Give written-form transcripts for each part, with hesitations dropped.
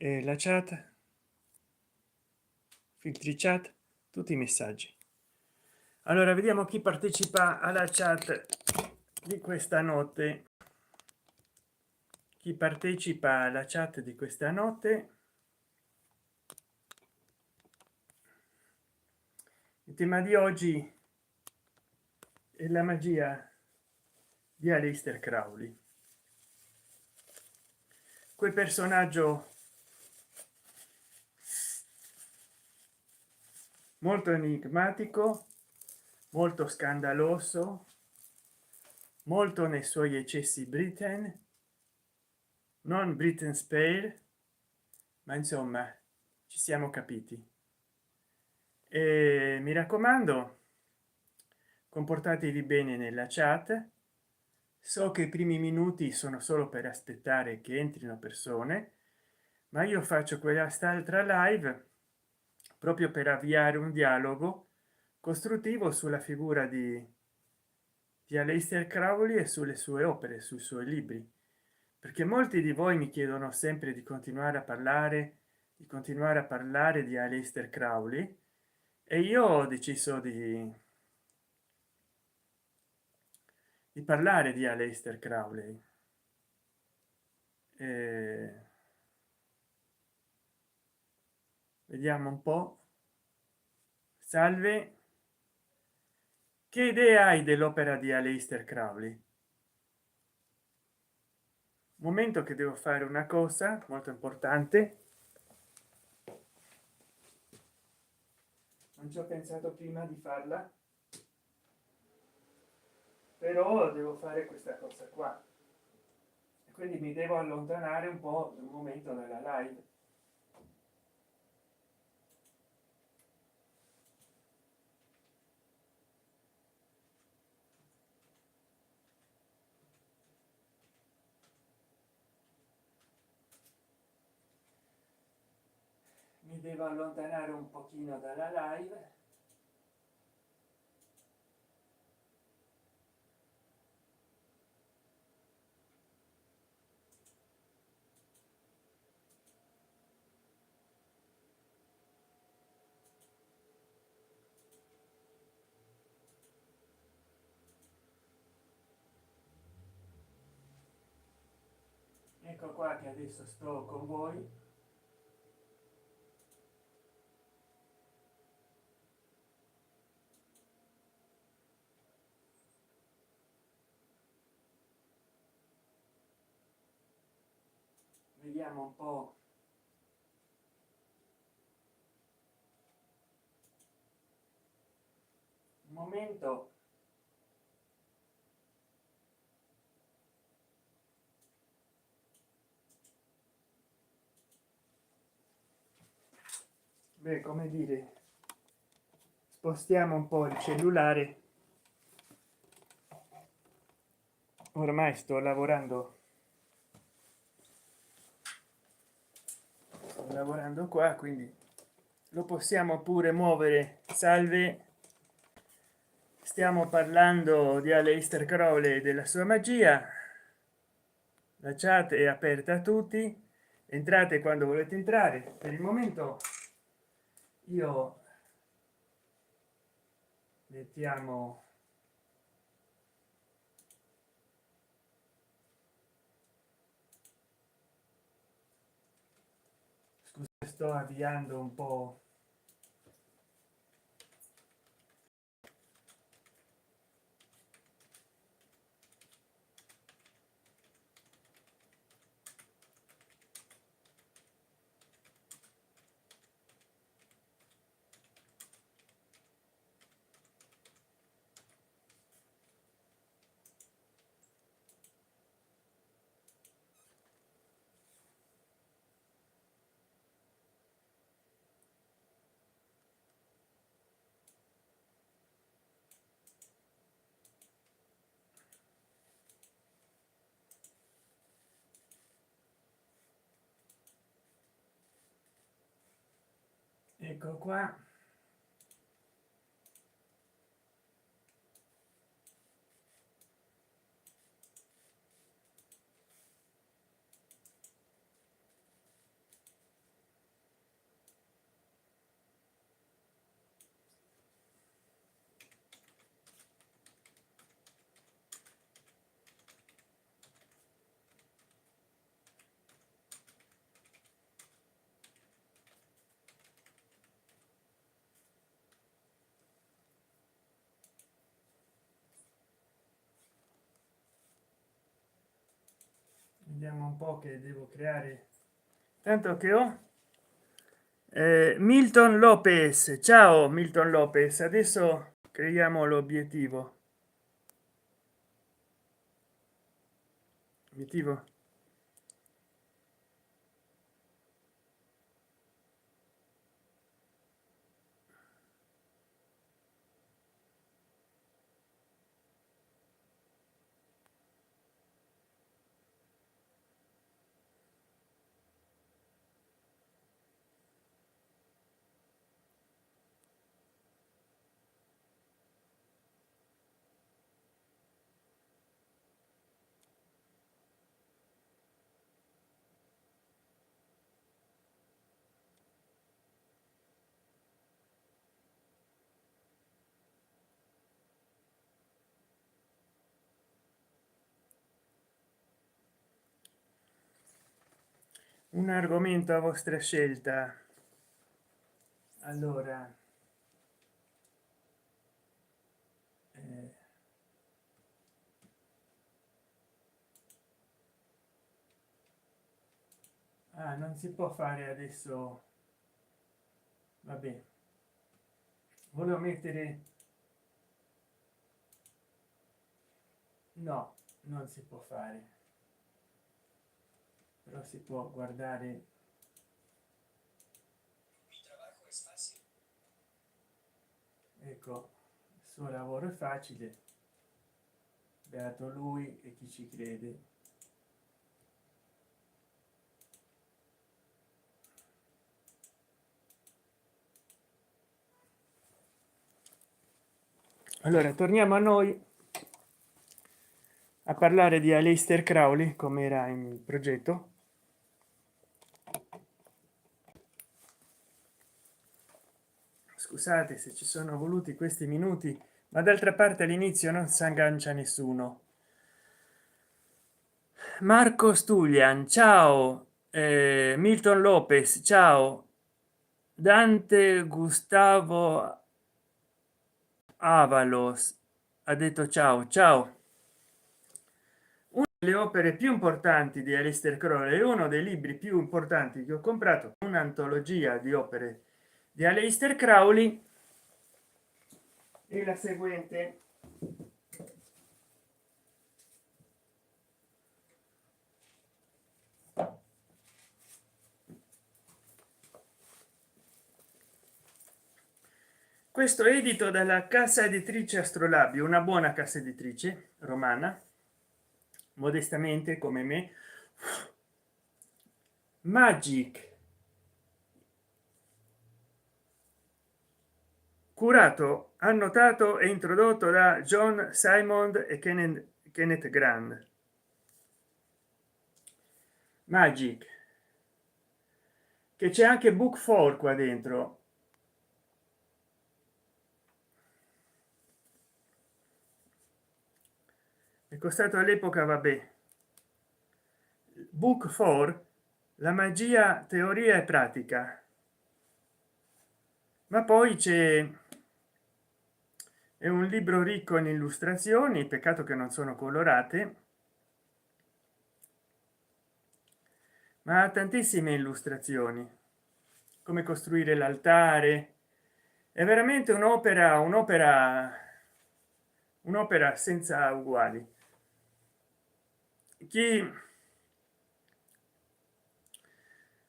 la chat, filtri chat, tutti i messaggi. Allora vediamo chi partecipa alla chat di questa notte. Chi partecipa alla chat di questa notte. Il tema di oggi è la magia di Aleister Crowley, quel personaggio molto enigmatico, molto scandaloso, molto nei suoi eccessi Britain, non Britain Spare, ma insomma ci siamo capiti. E mi raccomando, comportatevi bene nella chat. So che i primi minuti sono solo per aspettare che entrino persone, ma io faccio quell'altra live proprio per avviare un dialogo costruttivo sulla figura di Aleister Crowley e sulle sue opere, sui suoi libri, perché molti di voi mi chiedono sempre di continuare a parlare di Aleister Crowley, e io ho deciso di parlare di Aleister Crowley. Vediamo un po'. Salve, che idea hai dell'opera di Aleister Crowley? Momento che devo fare una cosa molto importante, non ci ho pensato prima di farla, però devo fare questa cosa qua e quindi mi devo allontanare un po' un momento dalla live. Mi devo allontanare un pochino dalla live. Ecco qua che adesso sto con voi. Vediamo un po'. Un momento. Beh, come dire, spostiamo un po' il cellulare. Ormai sto lavorando qua, quindi lo possiamo pure muovere. Salve, stiamo parlando di Aleister Crowley e della sua magia. La chat è aperta a tutti, entrate quando volete entrare. Per il momento io mettiamo, scusa, sto avviando un po'. Ecco qua. vediamo un po' che devo creare, tanto che ho Milton Lopez. Ciao Milton Lopez, adesso creiamo l'obiettivo. Obiettivo. Un argomento a vostra scelta. Allora eh, non si può fare adesso, vabbè, volevo mettere, no, non si può fare, però si può guardare. Ecco, il suo lavoro è facile, beato lui e chi ci crede. Allora torniamo a noi, a parlare di Aleister Crowley come era in progetto. Scusate se ci sono voluti questi minuti, ma d'altra parte all'inizio non si aggancia nessuno. Marco Stulian, ciao. Milton Lopez, ciao. Dante Gustavo Avalos ha detto ciao. Ciao. Una delle opere più importanti di Aleister Crowley è uno dei libri più importanti che ho comprato, un'antologia di opere di Aleister Crowley, è la seguente. Questo è edito dalla casa editrice Astrolabio, una buona casa editrice romana, modestamente come me. Magic, curato, annotato e introdotto da John Simon e Kenneth Grant. Magic, che c'è anche book 4 qua dentro. È costato all'epoca, vabbè, book 4, la magia, teoria e pratica. Ma poi c'è, è un libro ricco in illustrazioni, peccato che non sono colorate, ma ha tantissime illustrazioni, come costruire l'altare. È veramente un'opera senza uguali. Chi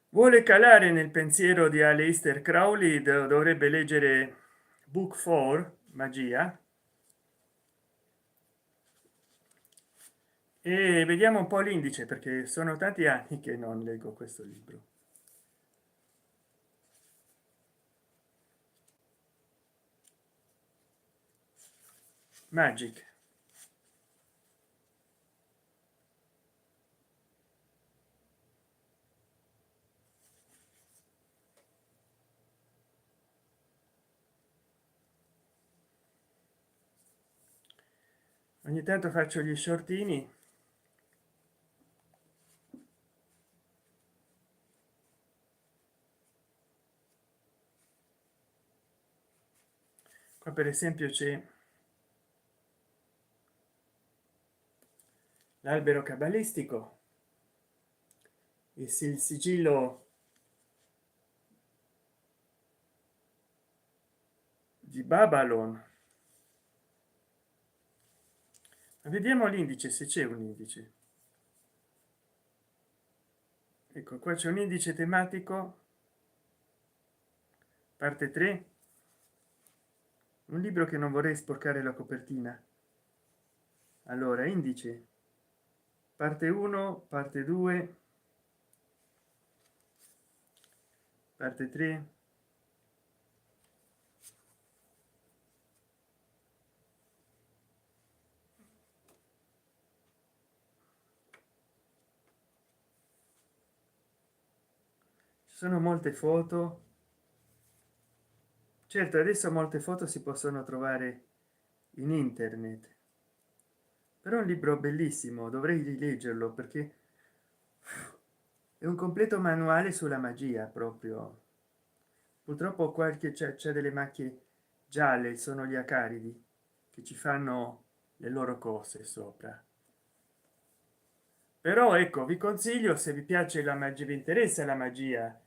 vuole calare nel pensiero di Aleister Crowley dovrebbe leggere book 4, magia, e vediamo un po' l'indice, perché sono tanti anni che non leggo questo libro. Magic. Ogni tanto faccio gli shortini. Qua per esempio c'è l'albero cabalistico, il sigillo di Babylon. Ma vediamo l'indice, se c'è un indice. Ecco qua, c'è un indice tematico, parte 3, un libro che non vorrei sporcare la copertina. Allora, indice parte 1, parte 2, parte 3. Ci sono molte foto. Certo, adesso molte foto si possono trovare in internet, però è un libro bellissimo, dovrei rileggerlo perché è un completo manuale sulla magia proprio. Purtroppo qualche c'è delle macchie gialle, sono gli acaridi che ci fanno le loro cose sopra. Però ecco, vi consiglio, se vi piace la magia, vi interessa la magia,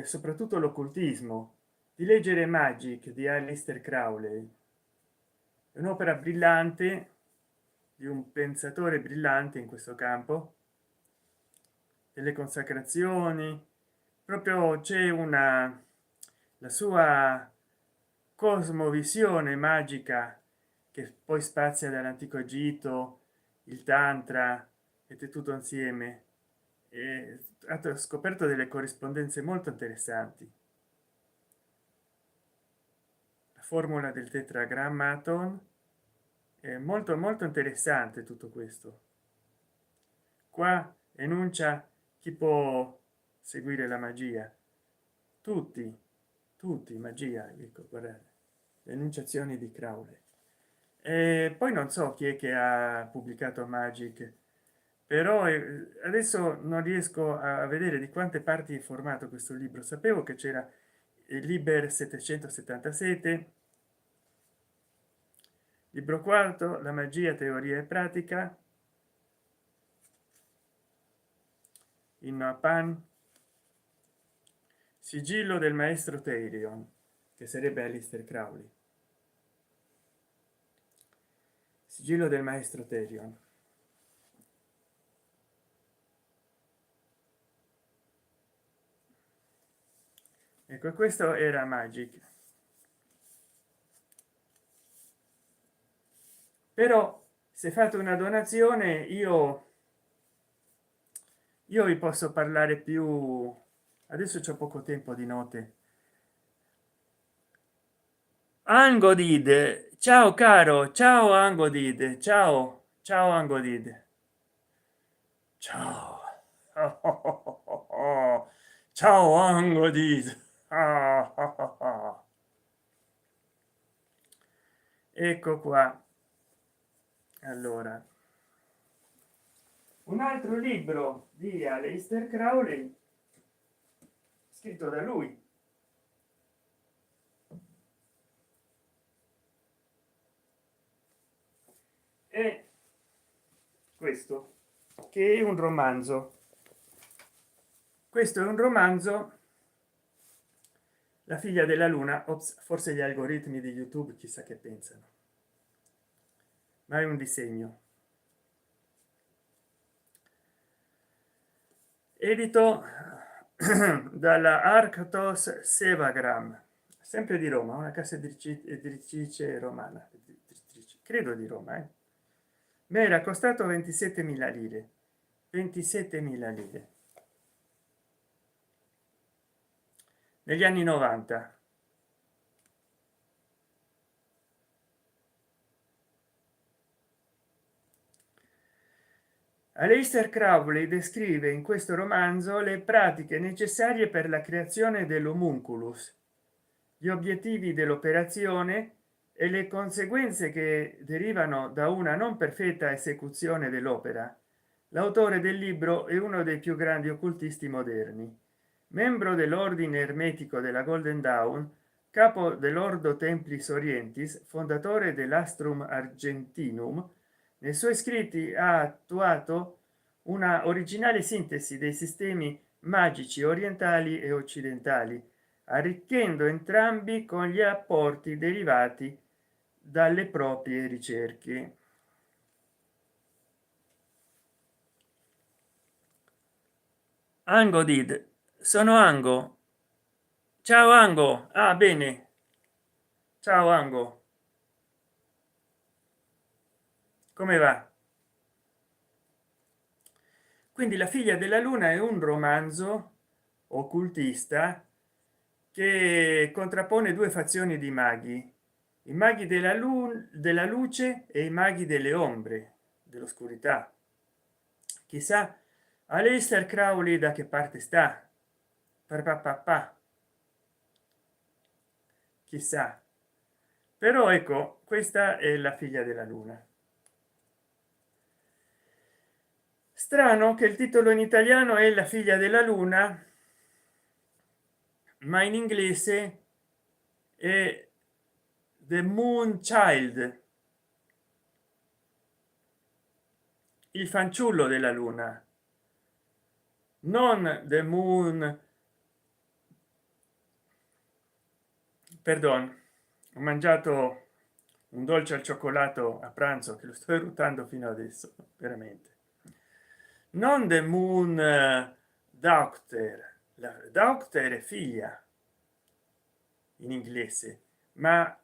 soprattutto l'occultismo, di leggere Magic di Aleister Crowley. È un'opera brillante di un pensatore brillante in questo campo delle consacrazioni. Proprio c'è una, la sua cosmovisione magica che poi spazia dall'antico Egitto, il tantra, ed tutto insieme, e ha scoperto delle corrispondenze molto interessanti. La formula del tetragrammaton è molto molto interessante. Tutto questo qua enuncia chi può seguire la magia, tutti magia, ecco, guardate le enunciazioni di Crowley. E poi non so chi è che ha pubblicato Magic, però adesso non riesco a vedere di quante parti è formato questo libro. Sapevo che c'era il Liber 777, libro quarto, la magia, teoria e pratica, in pan, sigillo del maestro Therion, che sarebbe Aleister Crowley, sigillo del maestro Therion. Ecco, questo era Magic. Però se fate una donazione io vi posso parlare più. Adesso c'è poco tempo di notte. Angodid, ciao caro, ciao Angodid, ciao ciao Angodid, ciao. Ciao Angodid. Ecco qua. Allora, un altro libro di Aleister Crowley scritto da lui, è questo, che è un romanzo. Questo è un romanzo, La figlia della luna. Ops, forse gli algoritmi di YouTube chissà che pensano, ma è un disegno edito dalla Arctos Sevagram, sempre di Roma, una casa editrice romana, credo di Roma. Mi era costato 27.000 lire, 27.000 lire negli anni 90. Aleister Crowley descrive in questo romanzo le pratiche necessarie per la creazione dell'homunculus, gli obiettivi dell'operazione e le conseguenze che derivano da una non perfetta esecuzione dell'opera. L'autore del libro è uno dei più grandi occultisti moderni, membro dell'ordine ermetico della Golden Dawn, capo dell'ordo Templis Orientis, fondatore dell'Astrum Argentinum. Nei suoi scritti ha attuato una originale sintesi dei sistemi magici orientali e occidentali, arricchendo entrambi con gli apporti derivati dalle proprie ricerche. Ango did, sono Ango. Ciao Ango. Ah, bene. Ciao Ango, come va? Quindi La figlia della luna è un romanzo occultista che contrappone due fazioni di maghi, i maghi della luce e i maghi delle ombre, dell'oscurità. Chissà Aleister Crowley da che parte sta. Pa. Chissà. Però ecco, questa è La figlia della luna. Strano che il titolo in italiano è La figlia della luna, ma in inglese è The Moon Child, il fanciullo della luna, non The Moon. Perdon, ho mangiato un dolce al cioccolato a pranzo che lo sto eruttando fino adesso, veramente. Non The Moon Doctor, la Doctor è figlia in inglese, ma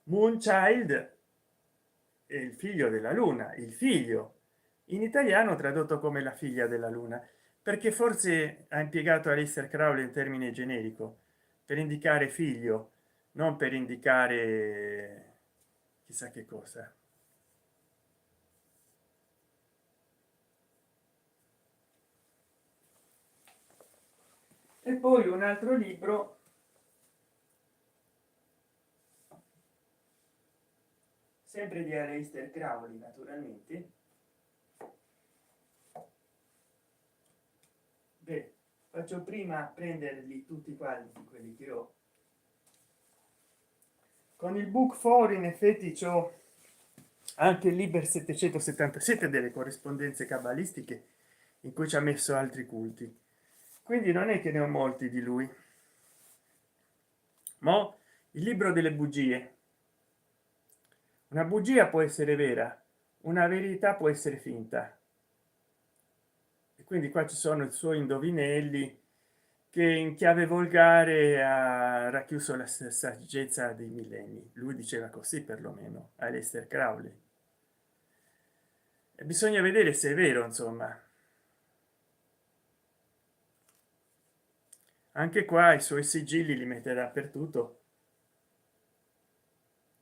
Moon Child è il figlio della luna, il figlio in italiano tradotto come La figlia della luna, perché forse ha impiegato Aleister Crowley in termine generico per indicare figlio, non per indicare chissà che cosa. E poi un altro libro sempre di Aleister Crowley, naturalmente. Beh, faccio prima prenderli tutti quanti quelli che ho. Con il book 4 in effetti c'ho anche il liber 777 delle corrispondenze cabalistiche, in cui ci ha messo altri culti, quindi non è che ne ho molti di lui. Ma il libro delle bugie, una bugia può essere vera, una verità può essere finta, e quindi qua ci sono i suoi indovinelli che in chiave volgare ha racchiuso la saggezza dei millenni. Lui diceva così, perlomeno Aleister Crowley, e bisogna vedere se è vero. Insomma, anche qua i suoi sigilli li mette dappertutto,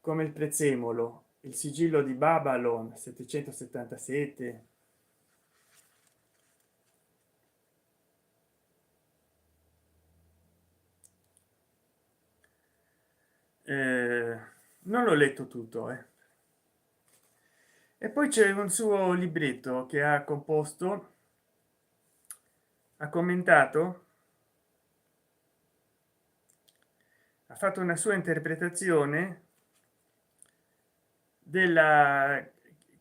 come il prezzemolo, il sigillo di Babylon 777. Non l'ho letto tutto, e poi c'è un suo libretto che ha composto, ha commentato, ha fatto una sua interpretazione della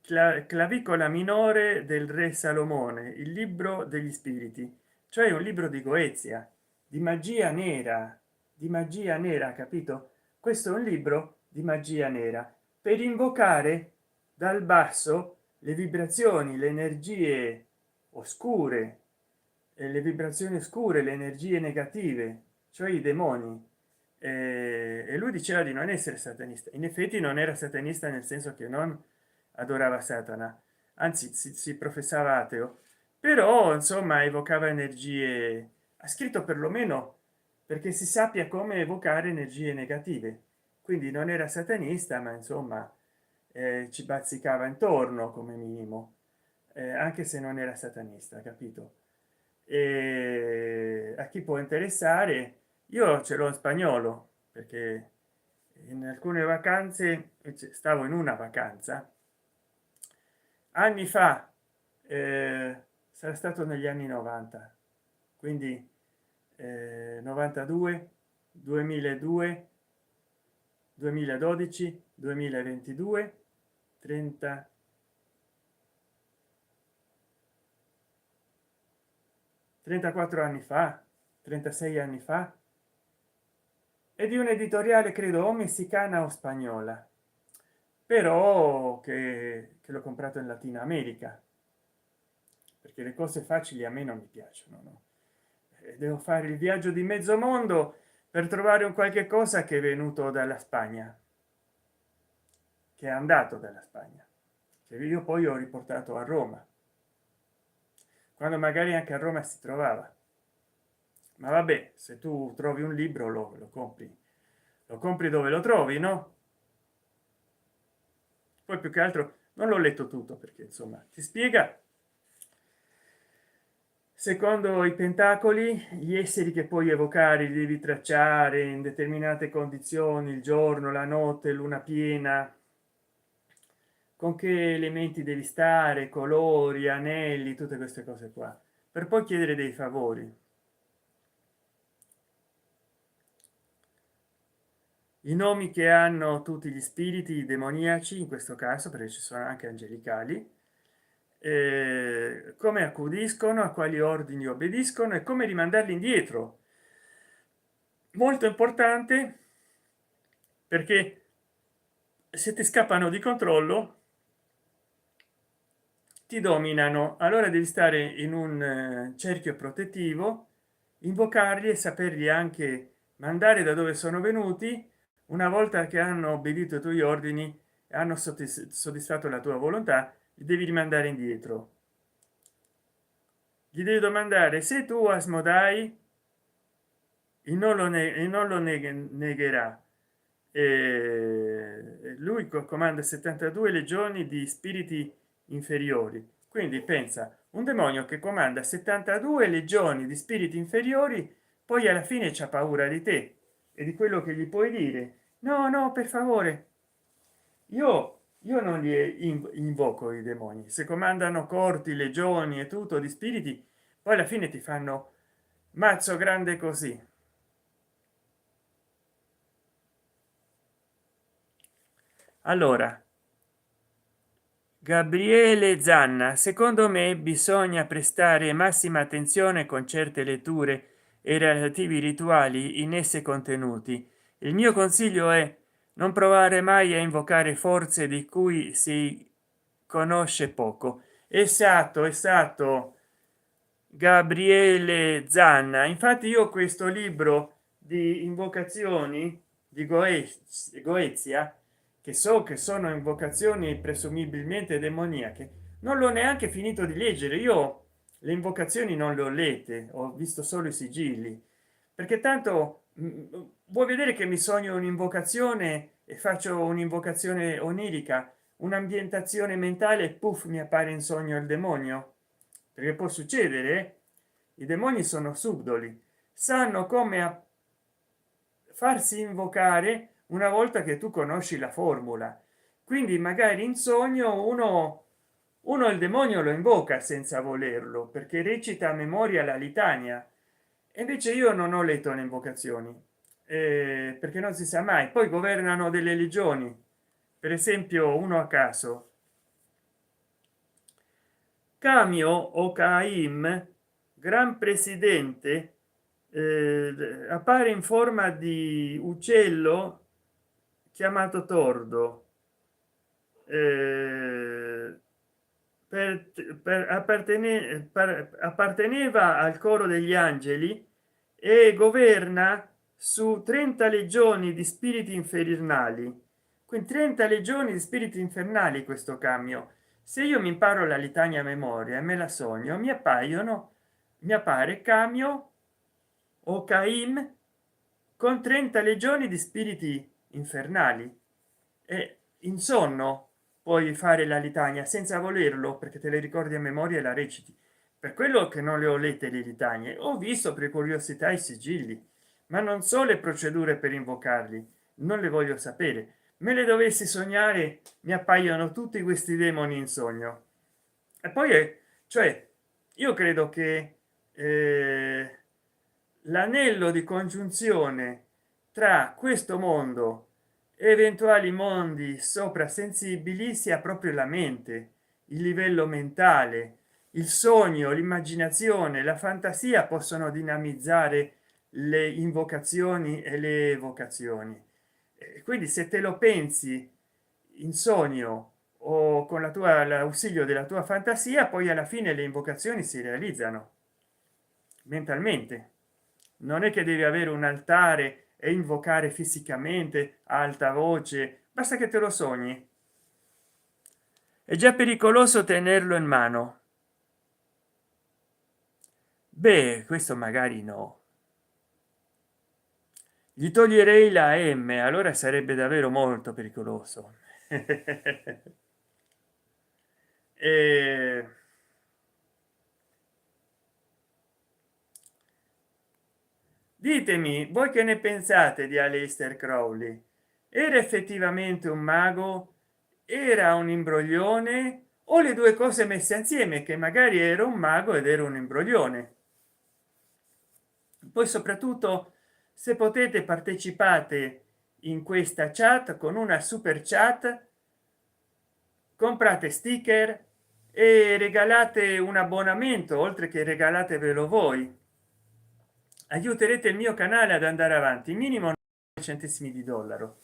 clavicola minore del re Salomone, il libro degli spiriti, cioè un libro di Goezia, di magia nera, di magia nera, capito? Questo è un libro di magia nera per invocare dal basso le vibrazioni, le energie oscure, e le vibrazioni oscure, le energie negative, cioè i demoni. E lui diceva di non essere satanista. In effetti non era satanista, nel senso che non adorava Satana, anzi si professava ateo, però insomma evocava energie. Ha scritto perlomeno perché si sappia come evocare energie negative, quindi non era satanista, ma insomma ci bazzicava intorno come minimo, anche se non era satanista, capito? E a chi può interessare, io ce l'ho in spagnolo perché in alcune vacanze stavo in una vacanza anni fa, sarà stato negli anni 90, quindi 92, 2002, 2012, 2022, 30, 34 anni fa, 36 anni fa, e di un editoriale credo o messicana o spagnola, però che l'ho comprato in Latina America, perché le cose facili a me non mi piacciono, no? Devo fare il viaggio di mezzo mondo per trovare un qualche cosa che è venuto dalla Spagna, che è andato dalla Spagna, che io poi ho riportato a Roma, quando magari anche a Roma si trovava. Ma vabbè, se tu trovi un libro lo compri dove lo trovi, no? Poi più che altro non l'ho letto tutto, perché insomma ti spiega secondo i pentacoli gli esseri che puoi evocare, li devi tracciare in determinate condizioni, il giorno, la notte, luna piena, con che elementi devi stare, colori, anelli, tutte queste cose qua, per poi chiedere dei favori. I nomi che hanno tutti gli spiriti demoniaci, in questo caso, perché ci sono anche angelicali, come accudiscono, a quali ordini obbediscono e come rimandarli indietro. Molto importante, perché se ti scappano di controllo ti dominano, allora devi stare in un cerchio protettivo, invocarli e saperli anche mandare da dove sono venuti. Una volta che hanno obbedito ai tuoi ordini e hanno soddisfatto la tua volontà, li devi rimandare indietro. Gli devi domandare: se tu Asmodai, e non lo negherà. Lui comanda 72 legioni di spiriti inferiori, quindi pensa, un demonio che comanda 72 legioni di spiriti inferiori, poi alla fine c'ha paura di te e di quello che gli puoi dire. No, no, per favore, io non li invoco i demoni. Se comandano corti, legioni e tutto di spiriti, poi alla fine ti fanno mazzo grande così. Allora, Gabriele Zanna: secondo me bisogna prestare massima attenzione con certe letture e i relativi rituali in esse contenuti. Il mio consiglio è non provare mai a invocare forze di cui si conosce poco. Esatto, esatto, Gabriele Zanna. Infatti io questo libro di invocazioni di Goezia, che so che sono invocazioni presumibilmente demoniache, non l'ho neanche finito di leggere. Io le invocazioni non le ho lette, ho visto solo i sigilli, perché tanto vuoi vedere che mi sogno un'invocazione e faccio un'invocazione onirica, un'ambientazione mentale e puff, mi appare in sogno il demonio, perché può succedere. I demoni sono subdoli, sanno come farsi invocare una volta che tu conosci la formula, quindi magari in sogno uno il demonio lo invoca senza volerlo, perché recita a memoria la litania, e invece io non ho letto le invocazioni, perché non si sa mai. Poi governano delle legioni, per esempio uno a caso, Camio o Caim, gran presidente, appare in forma di uccello chiamato tordo, eh, apparteneva al coro degli angeli e governa su 30 legioni di spiriti infernali. Quindi 30 legioni di spiriti infernali. Questo cambio, se io mi imparo la litania a memoria e me la sogno, mi appare Camio o Caim con 30 legioni di spiriti infernali, e in sonno puoi fare la litania senza volerlo, perché te le ricordi a memoria e la reciti. Per quello che non le ho lette le litanie, ho visto per curiosità i sigilli, ma non so le procedure per invocarli, non le voglio sapere. Me le dovessi sognare, mi appaiono tutti questi demoni in sogno. E poi cioè, io credo che l'anello di congiunzione tra questo mondo e eventuali mondi soprasensibili sia proprio la mente, il livello mentale, il sogno, l'immaginazione, la fantasia possono dinamizzare le invocazioni e le evocazioni. Quindi se te lo pensi in sogno o con la tua l'ausilio della tua fantasia, poi alla fine le invocazioni si realizzano mentalmente. Non è che devi avere un altare e invocare fisicamente a alta voce, basta che te lo sogni. È già pericoloso tenerlo in mano. Beh, questo magari no. Gli toglierei la m, allora sarebbe davvero molto pericoloso. e... ditemi voi che ne pensate di Aleister Crowley. Era effettivamente un mago, era un imbroglione, o le due cose messe insieme, che magari era un mago ed era un imbroglione? Poi soprattutto, se potete, partecipate in questa chat con una super chat, comprate sticker e regalate un abbonamento, oltre che regalatevelo voi, aiuterete il mio canale ad andare avanti, minimo 9 centesimi di dollaro,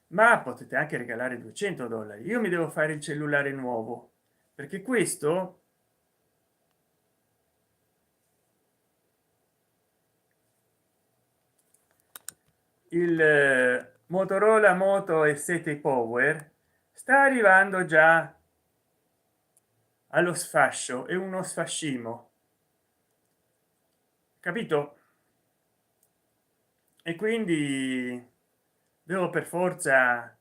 ma potete anche regalare 200 dollari. Io mi devo fare il cellulare nuovo, perché questo, il Motorola Moto E7 Power, sta arrivando già allo sfascio, è uno sfascimo, capito? E quindi devo per forza.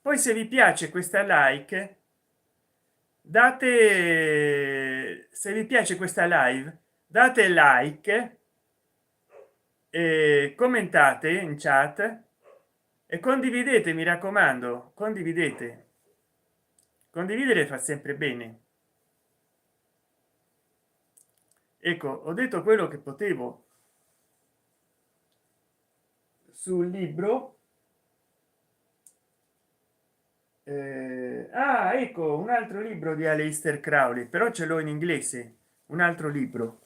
Poi se vi piace questa like, date, se vi piace questa live, date like e commentate in chat e condividete, mi raccomando, condividete. Condividere fa sempre bene. Ecco, ho detto quello che potevo sul libro. Ah, ecco un altro libro di Aleister Crowley, però ce l'ho in inglese, un altro libro.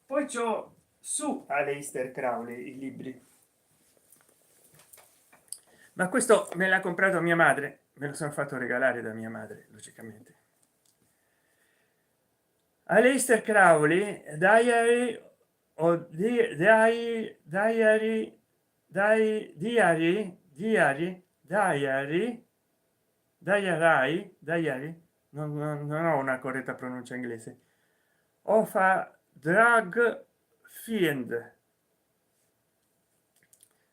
Poi c'ho su Aleister Crowley i libri, ma questo me l'ha comprato mia madre, me lo sono fatto regalare da mia madre, logicamente. Aleister Crowley Diary o Diary Diary, non ho una corretta pronuncia inglese, of a drug fiend.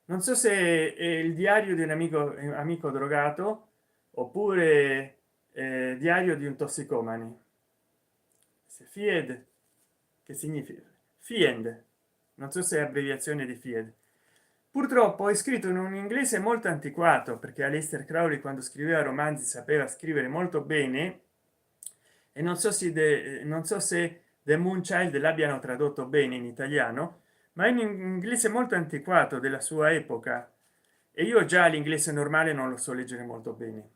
Non so se è il diario di un amico drogato oppure diario di un tossicomane. Se fied, che significa fiend, non so se è abbreviazione di fied. Purtroppo è scritto in un inglese molto antiquato, perché Aleister Crowley quando scriveva romanzi sapeva scrivere molto bene, e non so se The Moonchild l'abbiano tradotto bene in italiano, ma è in inglese molto antiquato della sua epoca, e io già l'inglese normale non lo so leggere molto bene.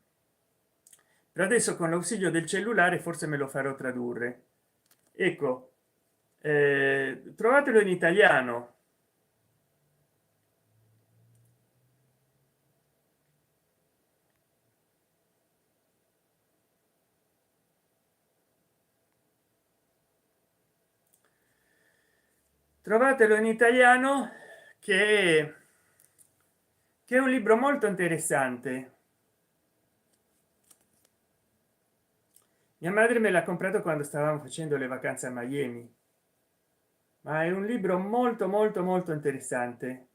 Per adesso con l'ausilio del cellulare forse me lo farò tradurre. Ecco, trovatelo in italiano. Trovatelo in italiano, che è un libro molto interessante. Mia madre me l'ha comprato quando stavamo facendo le vacanze a Miami, ma è un libro molto interessante.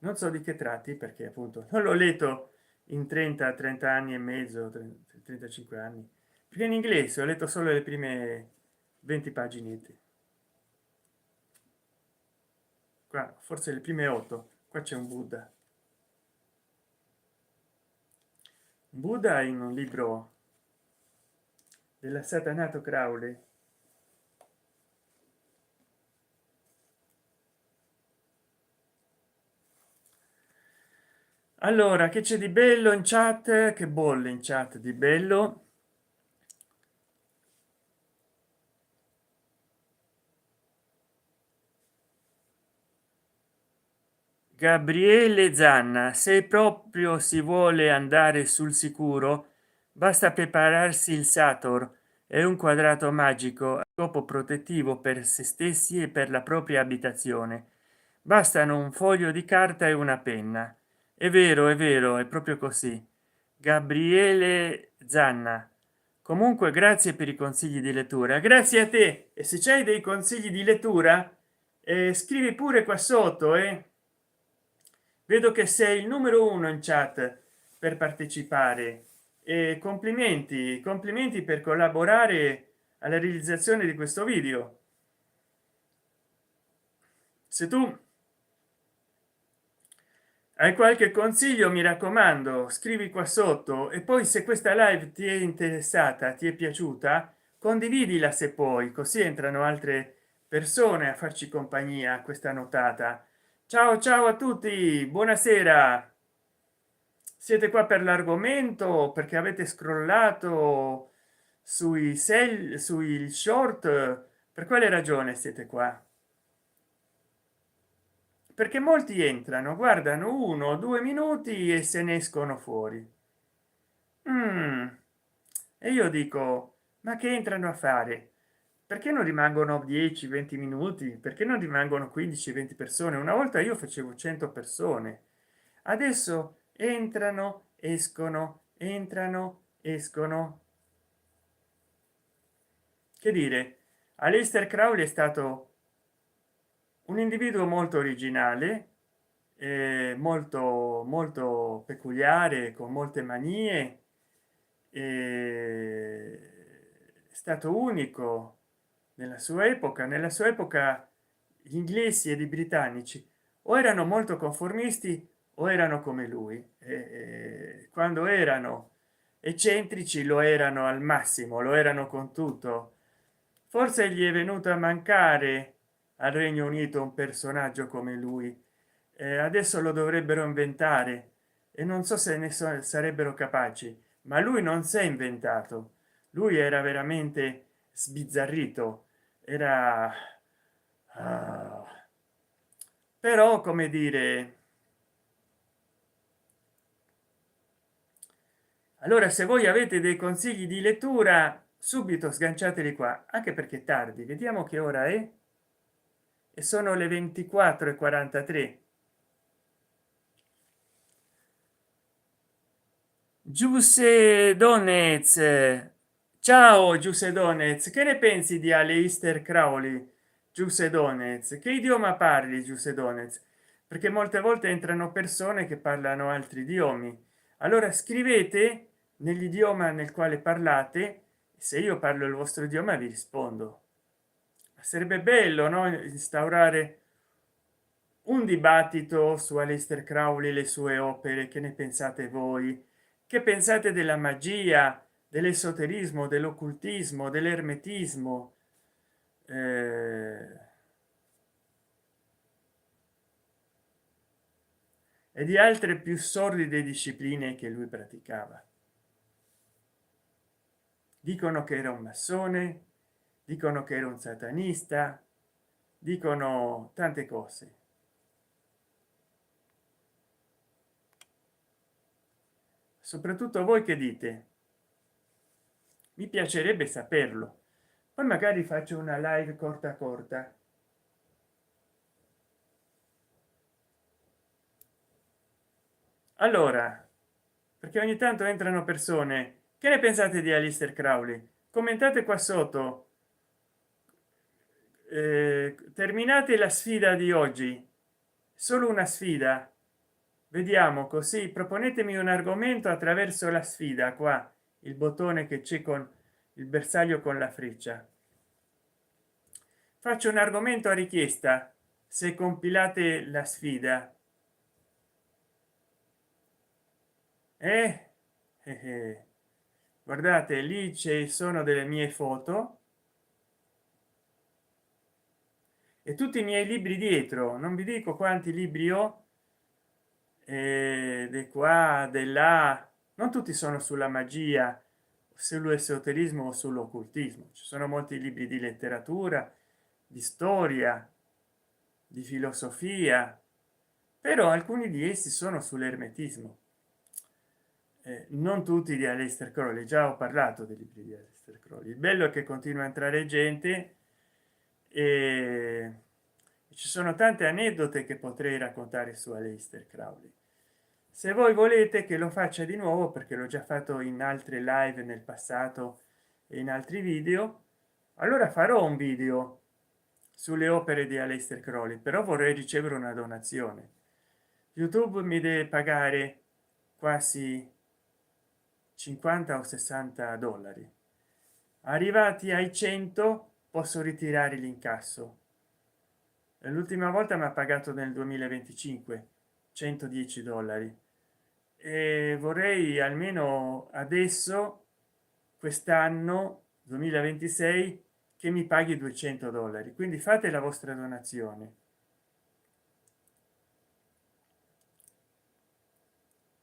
Non so di che tratti, perché appunto non l'ho letto in 30 anni e mezzo, 35 anni, perché in inglese ho letto solo le prime 20 paginette, qua forse le prime 8. Qua c'è un Buddha in un libro della Satanato Crowley. allora che c'è di bello in chat, che bolle in chat di bello. Gabriele Zanna, se proprio si vuole andare sul sicuro basta prepararsi il sator, è un quadrato magico a scopo protettivo per se stessi e per la propria abitazione. Bastano un foglio di carta e una penna. È vero, è proprio così. Gabriele Zanna, comunque grazie per i consigli di lettura. Grazie a te, e se c'hai dei consigli di lettura scrivi pure qua sotto. Vedo che sei il numero uno in chat per partecipare, e complimenti, complimenti per collaborare alla realizzazione di questo video. Se tu hai qualche consiglio, mi raccomando, scrivi qua sotto, e poi se questa live ti è interessata, ti è piaciuta, condividila se puoi, così entrano altre persone a farci compagnia a questa notata. Ciao ciao a tutti, buonasera. Siete qua per l'argomento, perché avete scrollato sui short? Per quale ragione siete qua? Perché molti entrano, guardano 1 o 2 minuti e se ne escono fuori. Mm. E io dico, ma che entrano a fare? Perché non rimangono 10-20 minuti? Perché non rimangono 15-20 persone? Una volta io facevo 100 persone, adesso entrano, escono. Che dire, Aleister Crowley è stato un individuo molto originale, molto peculiare, con molte manie, è stato unico nella sua epoca. Gli inglesi e i britannici o erano molto conformisti o erano come lui, quando erano eccentrici lo erano al massimo, lo erano con tutto. Forse gli è venuto a mancare al Regno Unito un personaggio come lui. Adesso lo dovrebbero inventare e non so se sarebbero capaci, ma lui non si è inventato. Lui era veramente sbizzarrito, era però come dire, allora se voi avete dei consigli di lettura subito sganciateli qua, anche perché è tardi. Vediamo che ora è, e sono le 24:43. Giuseppe Donez, ciao Giuseppe Donez, che ne pensi di Aleister Crowley? Giuseppe Donez, che idioma parli Giuseppe Donez? Perché molte volte entrano persone che parlano altri idiomi. Allora scrivete nell'idioma nel quale parlate, se io parlo il vostro idioma vi rispondo. Sarebbe bello, no, instaurare un dibattito su Aleister Crowley e le sue opere. Che ne pensate voi? Che pensate della magia, dell'esoterismo, dell'occultismo, dell'ermetismo, e di altre più sordide discipline che lui praticava? Dicono che era un massone, dicono che era un satanista, dicono tante cose. Soprattutto voi che dite? Mi piacerebbe saperlo. Poi magari faccio una live corta corta. Allora, perché ogni tanto entrano persone. Che ne pensate di Aleister Crowley? Commentate qua sotto. Terminate la sfida di oggi, solo una sfida. Vediamo, così proponetemi un argomento attraverso la sfida qua, il bottone che c'è con il bersaglio con la freccia. Faccio un argomento a richiesta se compilate la sfida. Eh, guardate, lì ci sono delle mie foto e tutti i miei libri dietro. Non vi dico quanti libri ho, di qua di là, non tutti sono sulla magia, sull'esoterismo o sull'occultismo. Ci sono molti libri di letteratura, di storia, di filosofia, però alcuni di essi sono sull'ermetismo. Non tutti di Aleister Crowley, già ho parlato dei libri di Aleister Crowley. Il bello è che continua a entrare gente e ci sono tante aneddote che potrei raccontare su Aleister Crowley. Se voi volete che lo faccia di nuovo, perché l'ho già fatto in altre live nel passato e in altri video, allora farò un video sulle opere di Aleister Crowley, però vorrei ricevere una donazione. YouTube mi deve pagare quasi 50 o 60 dollari. Arrivati ai 100 posso ritirare l'incasso. L'ultima volta mi ha pagato nel 2025 110 dollari e vorrei almeno adesso, quest'anno 2026, che mi paghi 200 dollari. Quindi fate la vostra donazione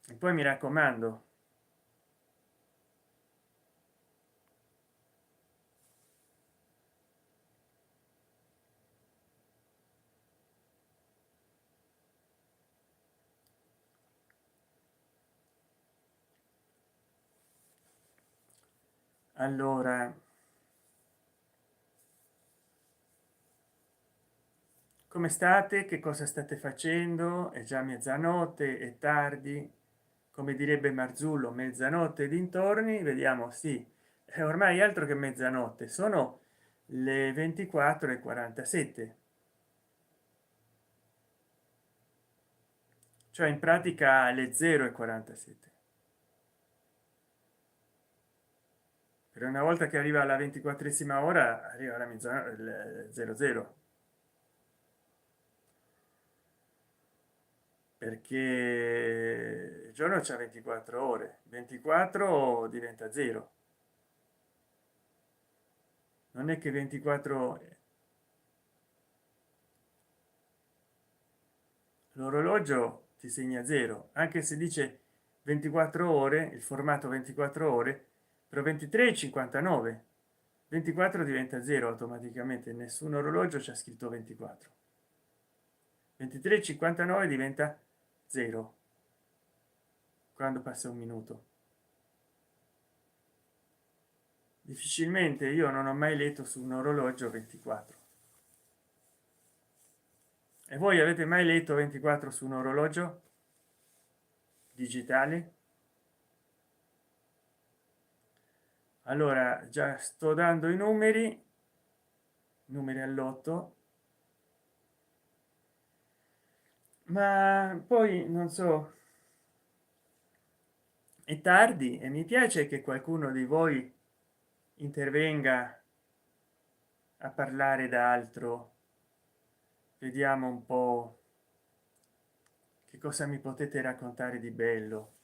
e poi mi raccomando, allora, come state? Che cosa state facendo? È già mezzanotte, è tardi, come direbbe Marzullo, mezzanotte dintorni. Vediamo, sì, è ormai altro che mezzanotte, sono le 24:47, cioè in pratica le 0:47. Per una volta che arriva alla 24esima ora, arriva la mezzanotte 00, perché il giorno c'ha 24 ore, 24 diventa 0. Non è che 24, l'orologio ti segna 0, anche se dice 24 ore, il formato 24 ore, però 23:59, 24 diventa 0 automaticamente, nessun orologio c'è scritto 24. 23:59 diventa 0 quando passa un minuto. Difficilmente, io non ho mai letto su un orologio 24. E voi avete mai letto 24 su un orologio digitale? Allora già sto dando i numeri all'otto, ma poi non so, è tardi e mi piace che qualcuno di voi intervenga a parlare d'altro. Vediamo un po' che cosa mi potete raccontare di bello.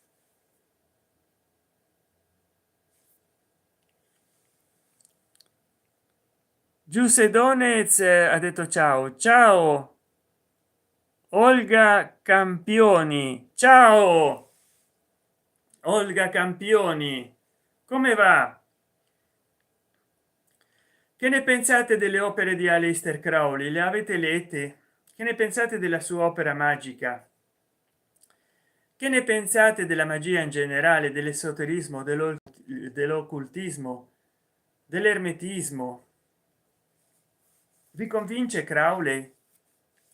Giuseppe Donez ha detto ciao. Ciao Olga Campioni, ciao Olga Campioni, come va? Che ne pensate delle opere di Aleister Crowley? Le avete lette? Che ne pensate della sua opera magica? Che ne pensate della magia in generale, dell'esoterismo, dell'occultismo, dell'ermetismo? Vi convince Crowley,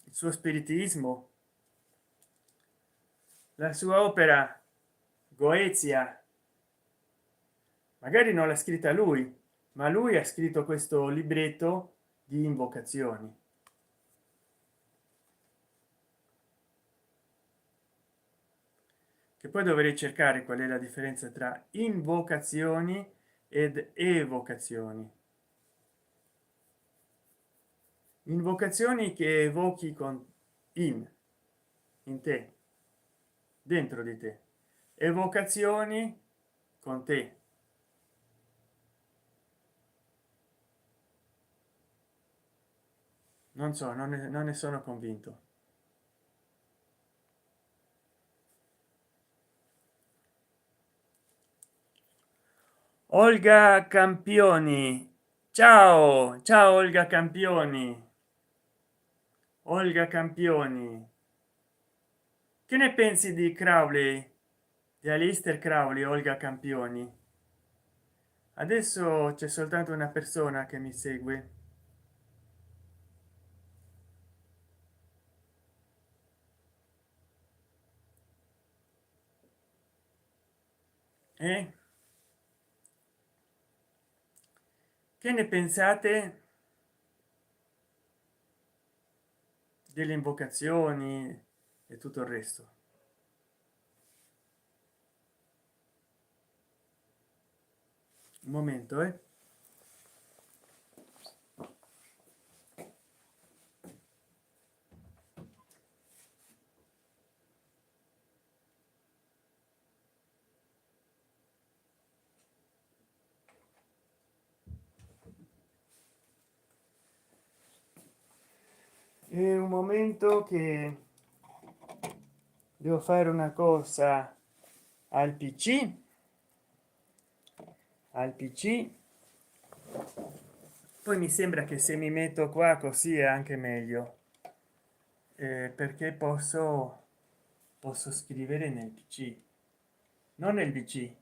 il suo spiritismo, la sua opera Goetia? Magari non l'ha scritta lui, ma lui ha scritto questo libretto di invocazioni, che poi dovrei cercare qual è la differenza tra invocazioni ed evocazioni. Invocazioni che evochi con in te, dentro di te, evocazioni con te. Non so, non ne sono convinto. Olga Campioni, ciao ciao Olga Campioni. Olga Campioni, che ne pensi di Crowley, di Aleister Crowley? Olga Campioni, adesso c'è soltanto una persona che mi segue. Eh? Che ne pensate delle invocazioni e tutto il resto? Un momento, è un momento che devo fare una cosa al pc, poi mi sembra che se mi metto qua così è anche meglio, perché posso scrivere nel pc, non nel pc.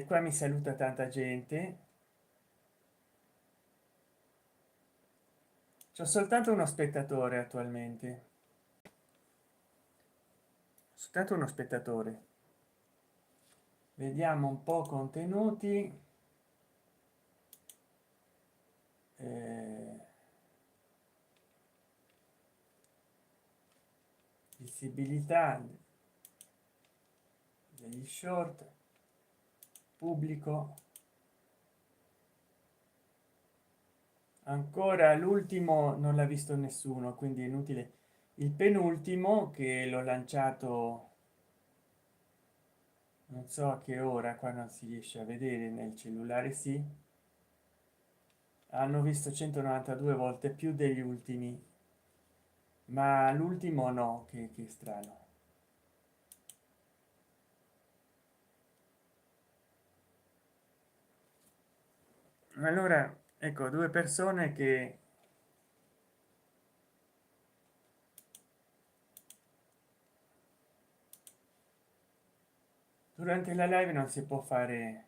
Qua mi saluta tanta gente, c'ho soltanto uno spettatore attualmente, soltanto uno spettatore. Vediamo un po' contenuti. eh, Visibilità degli short, pubblico, ancora l'ultimo non l'ha visto nessuno, quindi è inutile. Il penultimo che l'ho lanciato non so a che ora, qua non si riesce a vedere nel cellulare, sì, hanno visto 192 volte più degli ultimi, ma l'ultimo no, che strano. Allora ecco, due persone che durante la live non si può fare.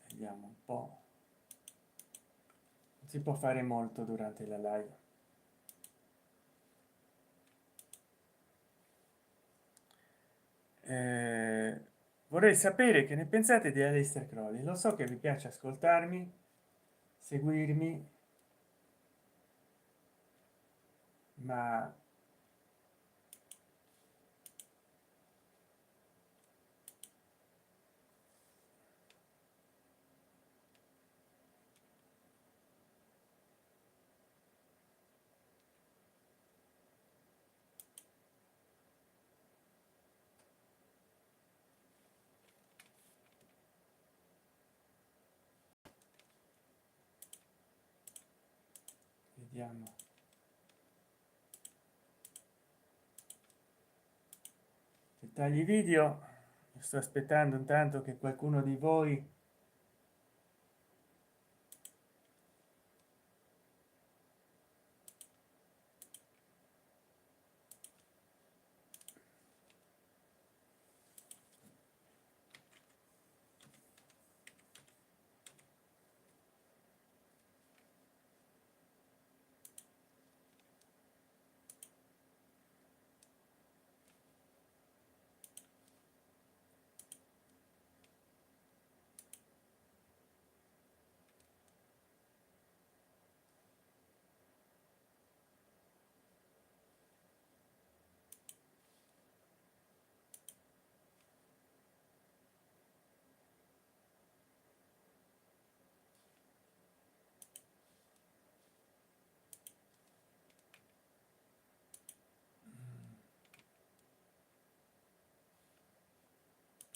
Vediamo un po', non si può fare molto durante la live. Vorrei sapere che ne pensate di Aleister Crowley. Lo so che vi piace ascoltarmi, seguirmi, ma vediamo. Dettagli video, sto aspettando intanto che qualcuno di voi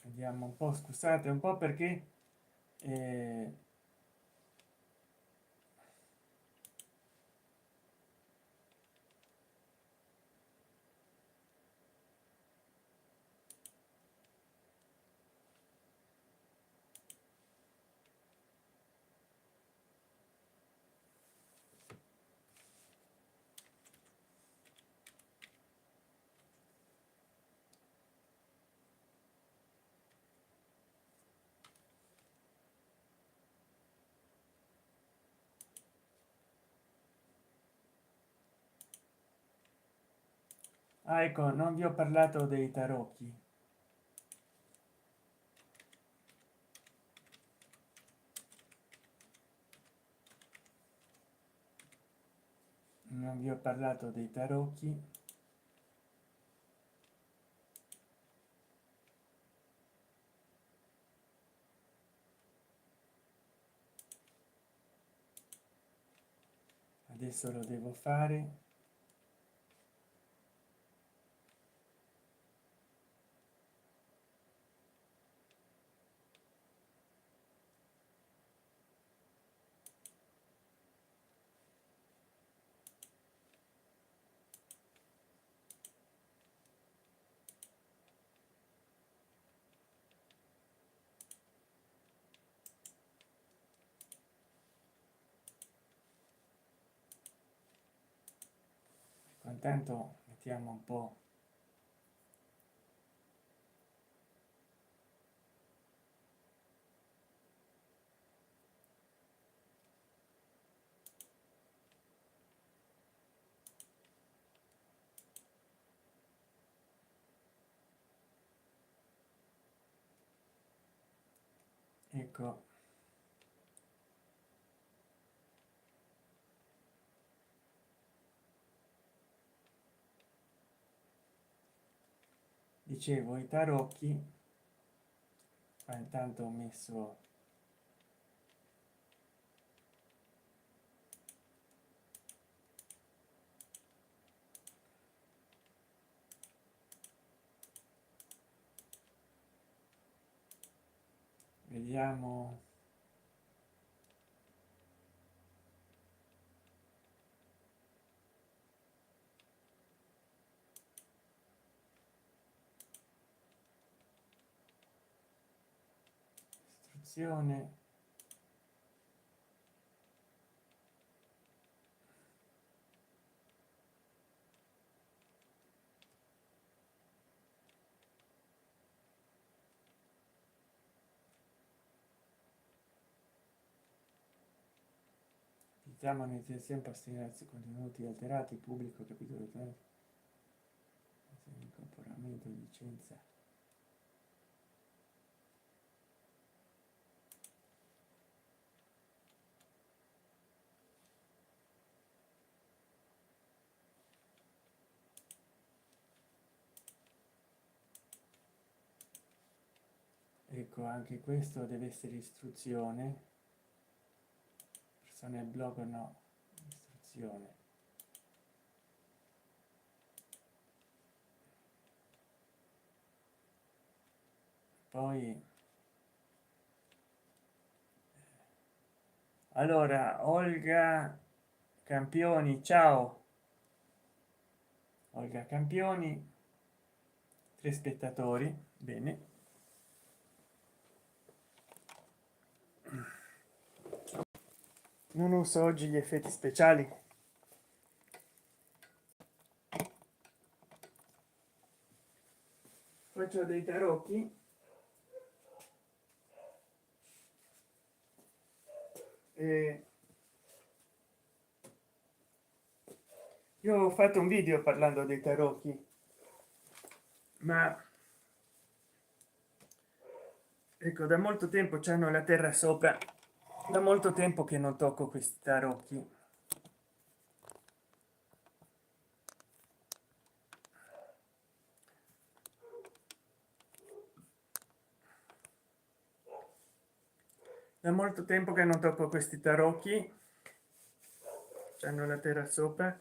vediamo un po', scusate un po' perché eh, Ah, ecco, non vi ho parlato dei tarocchi. Non vi ho parlato dei tarocchi. Adesso lo devo fare. Intanto mettiamo un po'. Ecco, dicevo i tarocchi. Intanto ho messo, vediamo. Istruzione. Diciamo iniziazione pastigrazzi contenuti alterati pubblico capitolo 3 incorporamento licenza. Ecco, anche questo deve essere istruzione. Persone blog, no, istruzione. Poi allora Olga Campioni, ciao Olga Campioni, 3 spettatori, bene. Non uso oggi gli effetti speciali. Faccio dei tarocchi e io ho fatto un video parlando dei tarocchi, ma ecco, da molto tempo c'hanno la terra sopra, da molto tempo che non tocco questi tarocchi. Da molto tempo che non tocco questi tarocchi, c'hanno la terra sopra.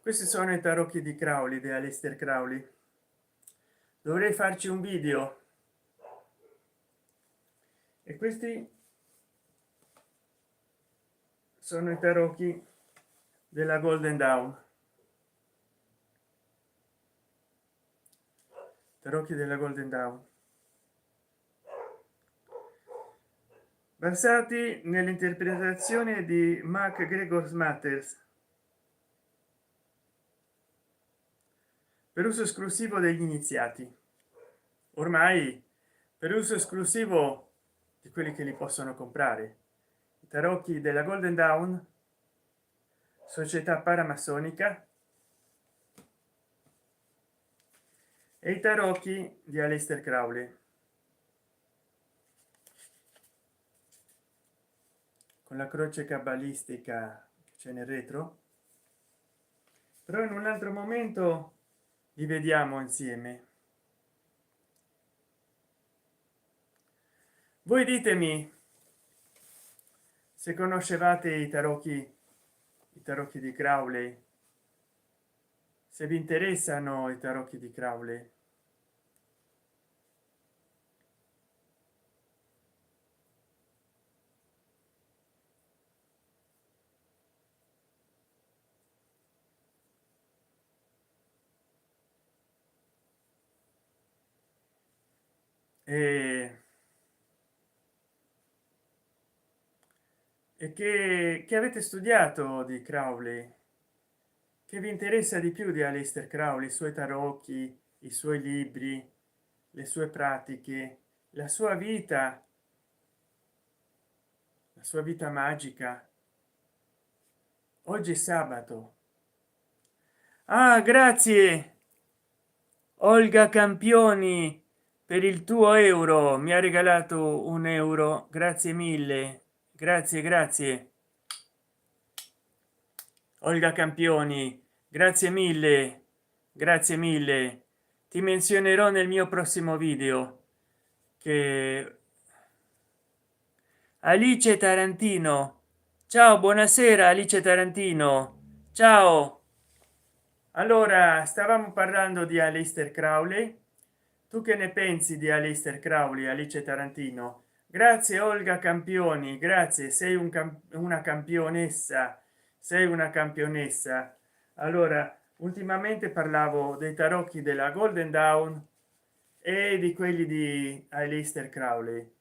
Questi sono i tarocchi di Crowley, di Aleister Crowley. Dovrei farci un video. E questi sono i tarocchi della Golden Dawn, tarocchi della Golden Dawn, basati nell'interpretazione di MacGregor Matters, per uso esclusivo degli iniziati, ormai per uso esclusivo di quelli che li possono comprare. I tarocchi della Golden Dawn, società paramassonica, e i tarocchi di Aleister Crowley con la croce cabalistica che c'è nel retro, però in un altro momento li vediamo insieme. Voi ditemi se conoscevate i tarocchi di Crowley, se vi interessano i tarocchi di Crowley. E che avete studiato di Crowley, che vi interessa di più di Aleister Crowley, i suoi tarocchi, i suoi libri, le sue pratiche, la sua vita magica. Oggi è sabato. Ah, grazie Olga Campioni per il tuo euro, mi ha regalato un euro, grazie mille, grazie, grazie Olga Campioni, grazie mille, ti menzionerò nel mio prossimo video. Che Alice Tarantino, ciao, buonasera Alice Tarantino, ciao. Allora, stavamo parlando di Aleister Crowley. Tu che ne pensi di Aleister Crowley, Alice Tarantino? Grazie Olga Campioni, grazie, sei una campionessa, sei una campionessa. Allora, ultimamente parlavo dei tarocchi della Golden Dawn e di quelli di Aleister Crowley.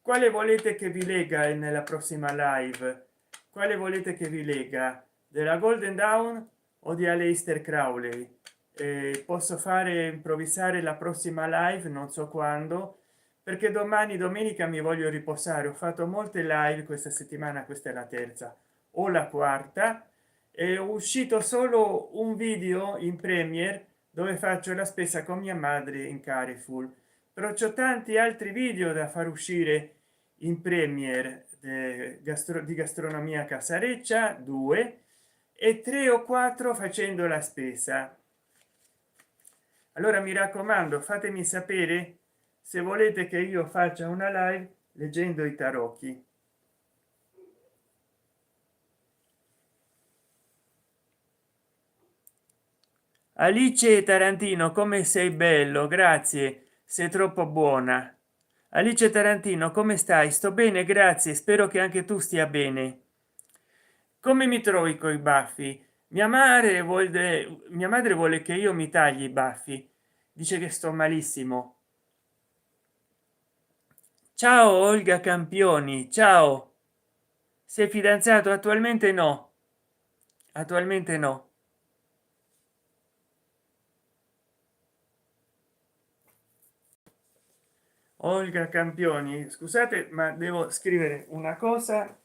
Quale volete che vi lega nella prossima live? Quale volete che vi lega, della Golden Dawn o di Aleister Crowley? Posso fare improvvisare la prossima live, non so quando, perché domani domenica mi voglio riposare. Ho fatto molte live questa settimana, questa è la terza o la quarta, è uscito solo un video in Premiere dove faccio la spesa con mia madre in Carrefour, però c'ho tanti altri video da far uscire in Premiere, di gastronomia casareccia 2 e 3 o 4 facendo la spesa. Allora mi raccomando, fatemi sapere se volete che io faccia una live leggendo i tarocchi. Alice Tarantino, come sei bello, grazie, sei troppo buona. Alice Tarantino, come stai? Sto bene, grazie, spero che anche tu stia bene. Come mi trovi coi baffi? Mia madre vuole che io mi tagli i baffi, dice che sto malissimo. Ciao Olga Campioni, ciao, sei fidanzato? Attualmente no, attualmente no. Olga Campioni, scusate ma devo scrivere una cosa.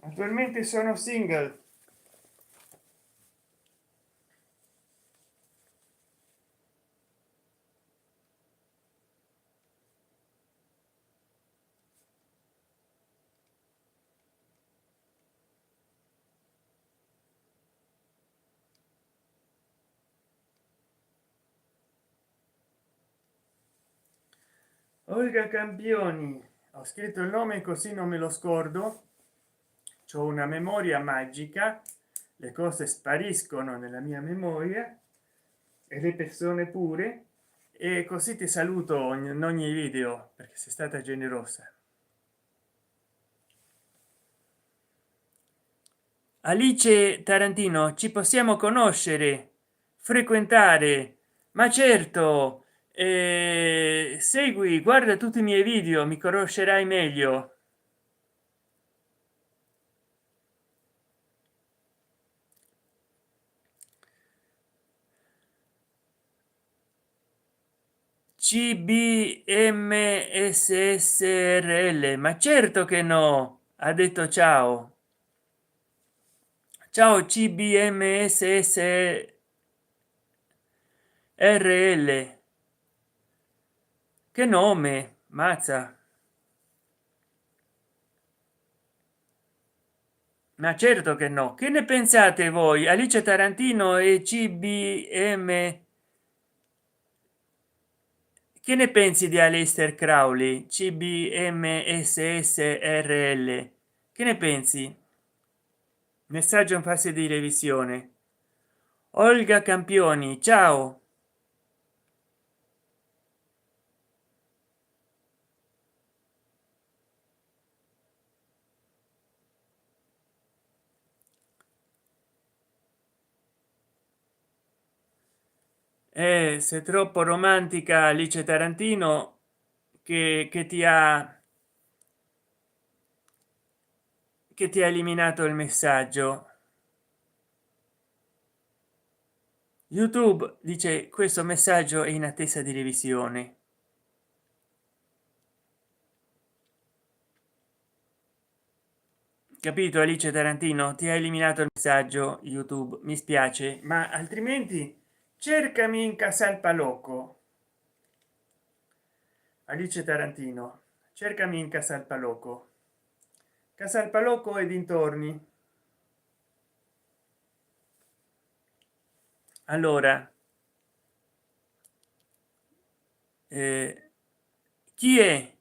Attualmente sono single. Olga Campioni, ho scritto il nome così non me lo scordo. C'ho una memoria magica, le cose spariscono nella mia memoria e le persone pure, e così ti saluto in ogni video perché sei stata generosa. Alice Tarantino, ci possiamo conoscere, frequentare? Ma certo, segui, guarda tutti i miei video, mi conoscerai meglio. cbmssrl, ma certo che no, ha detto ciao. Ciao cbmssrl, che nome, mazza. Ma certo che no. Che ne pensate voi? Alice Tarantino e cbm, che ne pensi di Aleister Crowley, cbmssrl? Che ne pensi? Messaggio in fase di revisione. Olga Campioni, ciao. Sei troppo romantica Alice Tarantino, che ti ha eliminato il messaggio. YouTube dice questo messaggio è in attesa di revisione. Capito Alice Tarantino, ti ha eliminato il messaggio YouTube, mi spiace, ma altrimenti cercami in Casalpalocco. Alice Tarantino, cercami in Casalpalocco. Casalpalocco e dintorni. Allora, chi è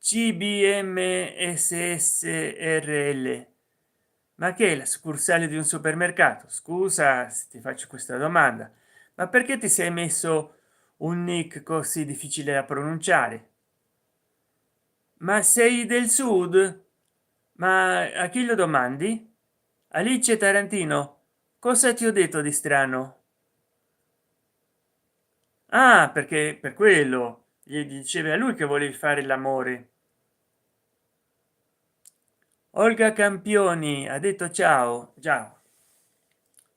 cbmssrl? Ma che è la succursale di un supermercato? Scusa se ti faccio questa domanda, ma perché ti sei messo un nick così difficile da pronunciare? Ma sei del sud? Ma a chi lo domandi? Alice Tarantino, cosa ti ho detto di strano? Ah, perché per quello gli dicevi a lui che volevi fare l'amore. Olga Campioni ha detto ciao. Già,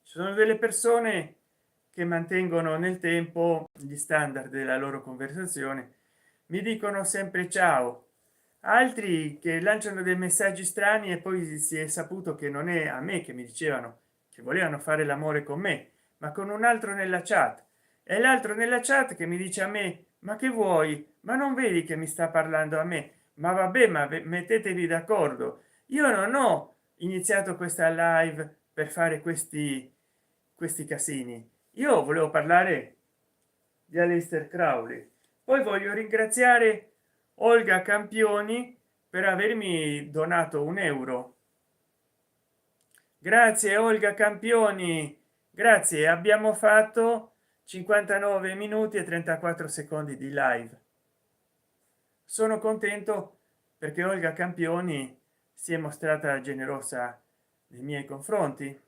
sono delle persone che mantengono nel tempo gli standard della loro conversazione, mi dicono sempre ciao. Altri che lanciano dei messaggi strani e poi si è saputo che non è a me che mi dicevano che volevano fare l'amore con me, ma con un altro nella chat, e l'altro nella chat che mi dice a me ma che vuoi, ma non vedi che mi sta parlando a me? Ma vabbè, ma mettetevi d'accordo, io non ho iniziato questa live per fare questi casini, io volevo parlare di Aleister Crowley. Poi voglio ringraziare Olga Campioni per avermi donato un euro. Grazie Olga Campioni, grazie. Abbiamo fatto 59 minuti e 34 secondi di live. Sono contento perché Olga Campioni si è mostrata generosa nei miei confronti.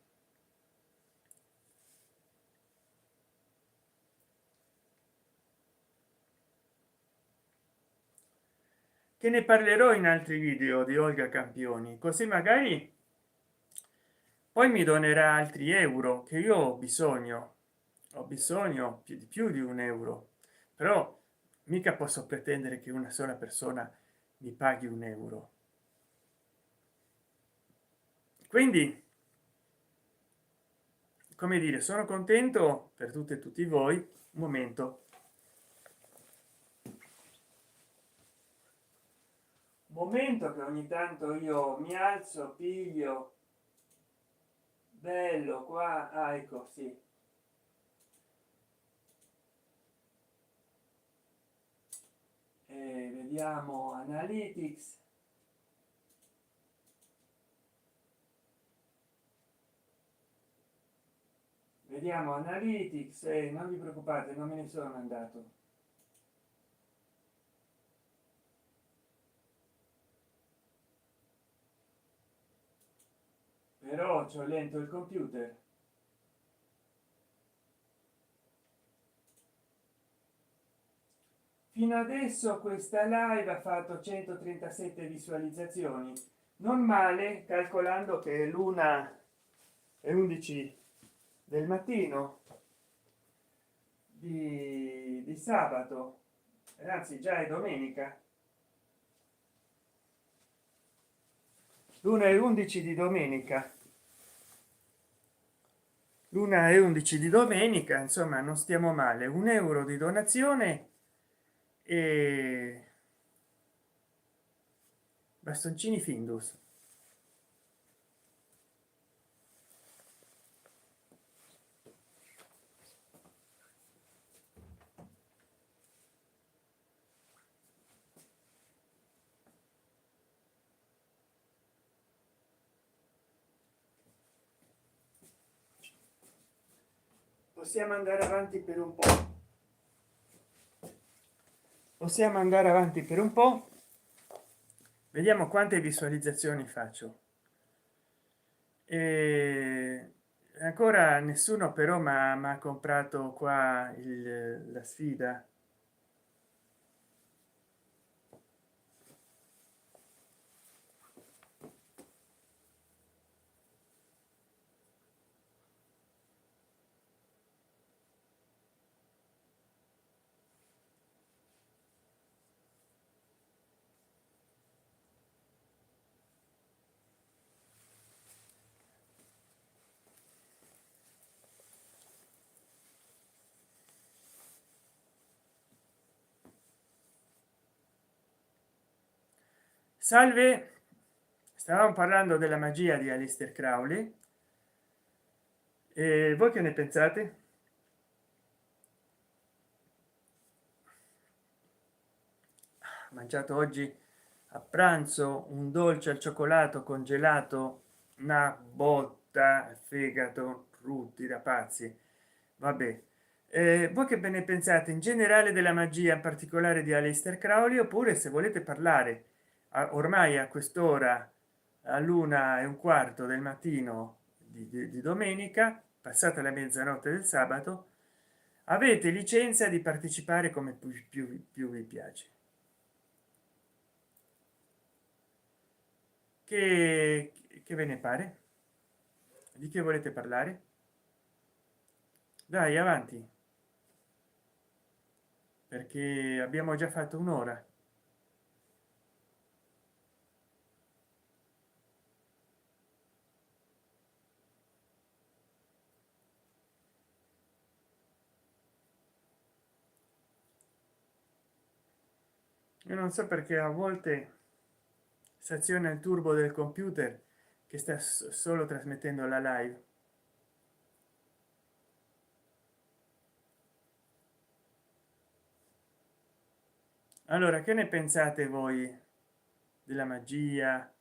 Che ne parlerò in altri video di Olga Campioni, così magari poi mi donerà altri euro, che io ho bisogno più di un euro, però mica posso pretendere che una sola persona mi paghi un euro. Quindi, come dire, sono contento per tutte e tutti voi. Un momento che ogni tanto io mi alzo, piglio, bello qua, ah, ecco, sì. Vediamo analytics. Vediamo analytics e non vi preoccupate, non me ne sono andato. Però c'ho lento il computer. Fino adesso questa live ha fatto 137 visualizzazioni, non male, calcolando che l'una e 11 del mattino di sabato. anzi già è domenica, l'1 e 11 di domenica, l'1 e 11 di domenica, insomma non stiamo male. 1 euro di donazione e bastoncini Findus. Possiamo andare avanti per un po', possiamo andare avanti per un po', vediamo quante visualizzazioni faccio. E ancora nessuno però ma ha comprato qua la sfida. Salve, stavamo parlando della magia di Aleister Crowley e voi che ne pensate? Ho mangiato oggi a pranzo un dolce al cioccolato congelato, una botta al fegato, frutti da pazzi. Vabbè, voi che ve ne pensate in generale della magia, in particolare di Aleister Crowley, oppure se volete parlare ormai a quest'ora, all'1:15 del mattino di domenica, passata la mezzanotte del sabato, avete licenza di partecipare come più vi piace. Che ve ne pare? Di che volete parlare? Dai, avanti, perché abbiamo già fatto un'ora. Io non so perché a volte si aziona il turbo del computer che sta solo trasmettendo la live. Allora, che ne pensate voi della magia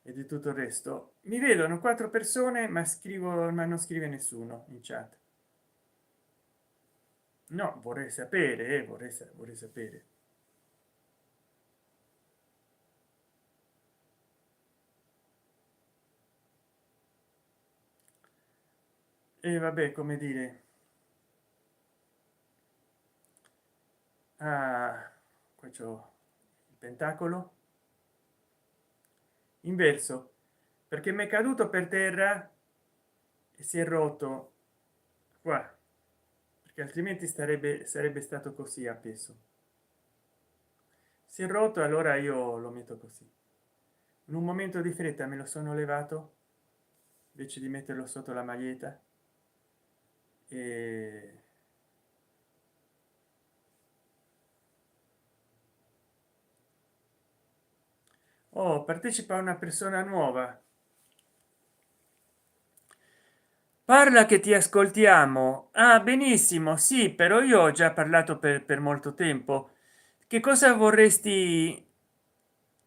e di tutto il resto? Mi vedono 4 persone ma scrivo, ma non scrive nessuno in chat. No, vorrei sapere, vorrei sapere. E vabbè, come dire, ah, qua c'ho il pentacolo inverso, perché mi è caduto per terra e si è rotto qua, perché altrimenti sarebbe stato così appeso. Si è rotto, allora io lo metto così. In un momento di fretta me lo sono levato invece di metterlo sotto la maglietta e oh, partecipa una persona nuova. Parla che ti ascoltiamo. Ah, benissimo, sì, però io ho già parlato per molto tempo. Che cosa vorresti?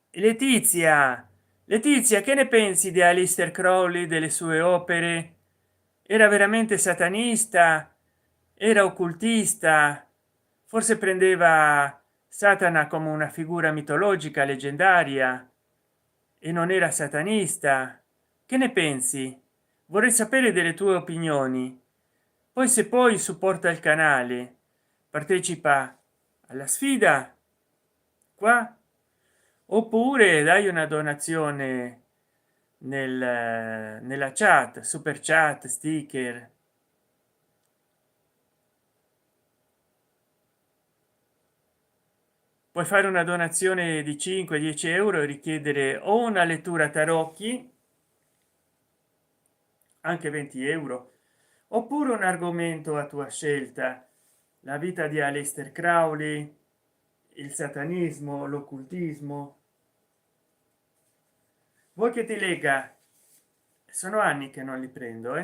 Letizia, Letizia, che ne pensi di Aleister Crowley, delle sue opere? Era veramente satanista? Era occultista? Forse prendeva Satana come una figura mitologica leggendaria e non era satanista? Che ne pensi? Vorrei sapere delle tue opinioni. Poi se poi supporta il canale, partecipa alla sfida qua, oppure dai una donazione nella chat, super chat, sticker. puoi fare una donazione di 5-10 euro e richiedere o una lettura tarocchi, anche 20 euro, oppure un argomento a tua scelta: la vita di Aleister Crowley, il satanismo, l'occultismo. Vuoi che ti lega? Sono anni che non li prendo,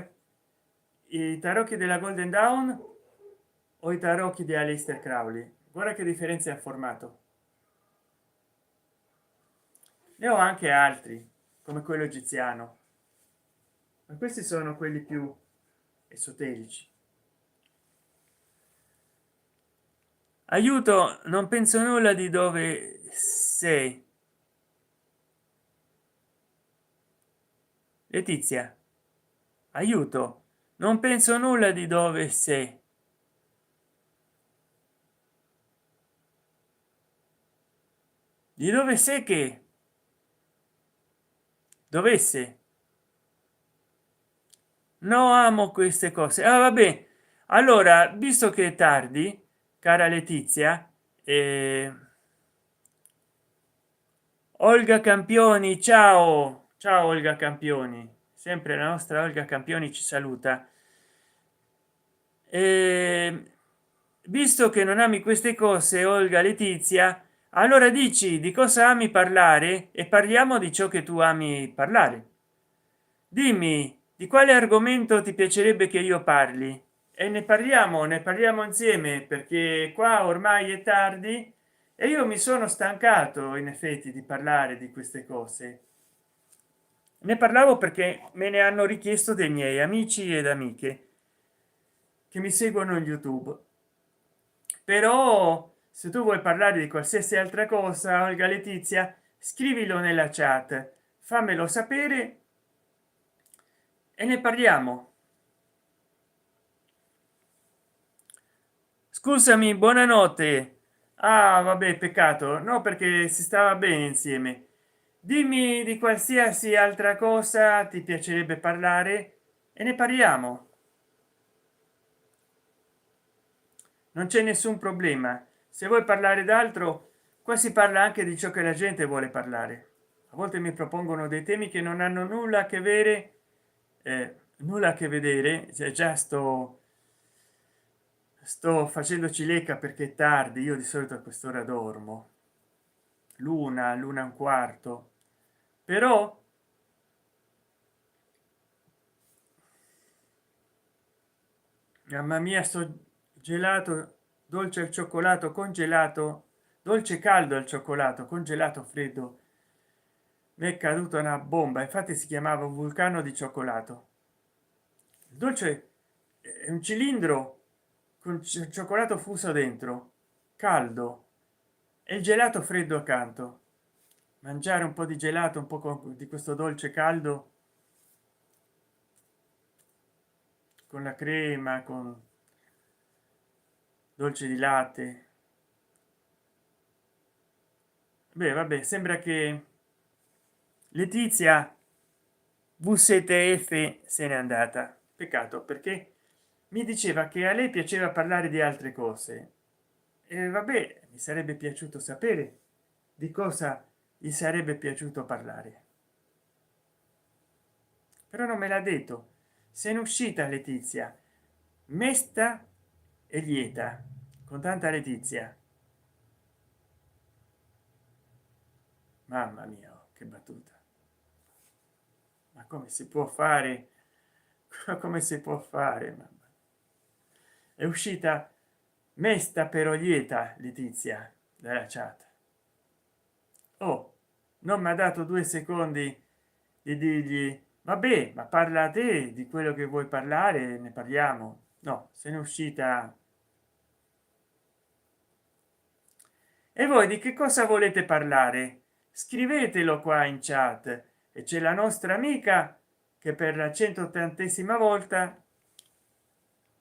i tarocchi della Golden Dawn o i tarocchi di Aleister Crowley. Guarda che differenza a formato. Ne ho anche altri, come quello egiziano, ma questi sono quelli più esoterici. Aiuto, non penso nulla di dove sei. Letizia, aiuto, non penso nulla di dove sei. Di dove sei che dovesse. No, amo queste cose. Ah, vabbè, allora, visto che è tardi, cara Letizia, Olga Campioni, ciao ciao Olga Campioni, sempre la nostra Olga Campioni ci saluta. Visto che non ami queste cose, Olga Letizia, allora dici di cosa ami parlare e parliamo di ciò che tu ami parlare. Dimmi di quale argomento ti piacerebbe che io parli e ne parliamo insieme, perché qua ormai è tardi e io mi sono stancato in effetti di parlare di queste cose. Ne parlavo perché me ne hanno richiesto dei miei amici ed amiche che mi seguono in YouTube. Però se tu vuoi parlare di qualsiasi altra cosa, Olga Letizia, scrivilo nella chat, fammelo sapere e ne parliamo. Scusami, buonanotte. Ah, vabbè, peccato, no, perché si stava bene insieme. Dimmi di qualsiasi altra cosa ti piacerebbe parlare e ne parliamo. Non c'è nessun problema. Se vuoi parlare d'altro, qua si parla anche di ciò che la gente vuole parlare. A volte mi propongono dei temi che non hanno nulla a che vedere, nulla a che vedere. Cioè, già sto facendo cilecca perché è tardi. Io di solito a quest'ora dormo, l'una un quarto. Però mamma mia, sto gelato, dolce al cioccolato, congelato, dolce caldo al cioccolato, congelato freddo. Mi è caduta una bomba, infatti si chiamava vulcano di cioccolato. Il dolce è un cilindro con cioccolato fuso dentro, caldo, e il gelato freddo accanto. Mangiare un po' di gelato, un po' di questo dolce caldo con la crema, con dolce di latte. Beh, vabbè, sembra che Letizia VSTF se n'è andata. Peccato, perché mi diceva che a lei piaceva parlare di altre cose. E vabbè, mi sarebbe piaciuto sapere di cosa gli sarebbe piaciuto parlare, però non me l'ha detto. Se n'è uscita Letizia, mesta e lieta, con tanta Letizia. Mamma mia, oh, che battuta. Ma come si può fare? Come si può fare? Mamma. È uscita mesta però lieta Letizia dalla chat. Oh, non mi ha dato 2 secondi di dirgli vabbè, ma parla a te di quello che vuoi parlare, ne parliamo. No, se n'è uscita. E voi di che cosa volete parlare? Scrivetelo qua in chat e c'è la nostra amica che per la 180esima volta,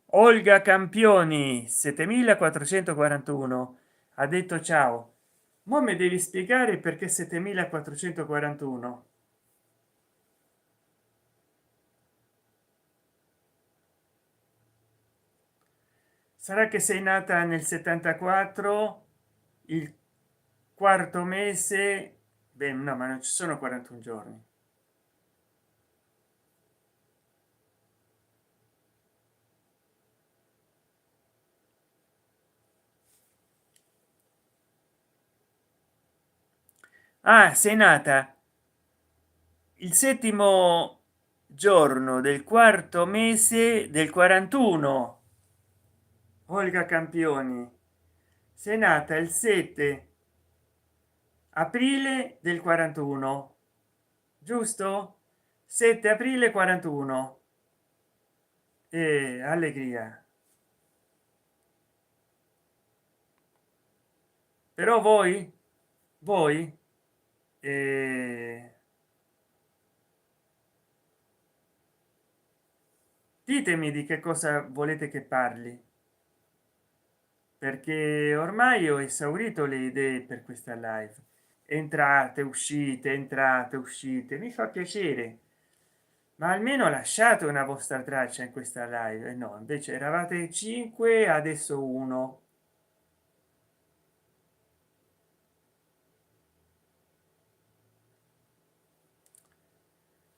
Olga Campioni 7441, ha detto ciao. Mo mi devi spiegare perché 7441. Sarà che sei nata nel 74, il quarto mese. Beh, no, ma non ci sono 41 giorni. Ah, sei nata il settimo giorno del quarto mese del 41. Olga Campioni, sei nata il 7 aprile del 41, giusto? 7 aprile 41. Allegria. Però voi eh, ditemi di che cosa volete che parli, perché ormai ho esaurito le idee per questa live. Entrate uscite, mi fa piacere, ma almeno lasciate una vostra traccia in questa live. No, invece eravate 5, adesso uno.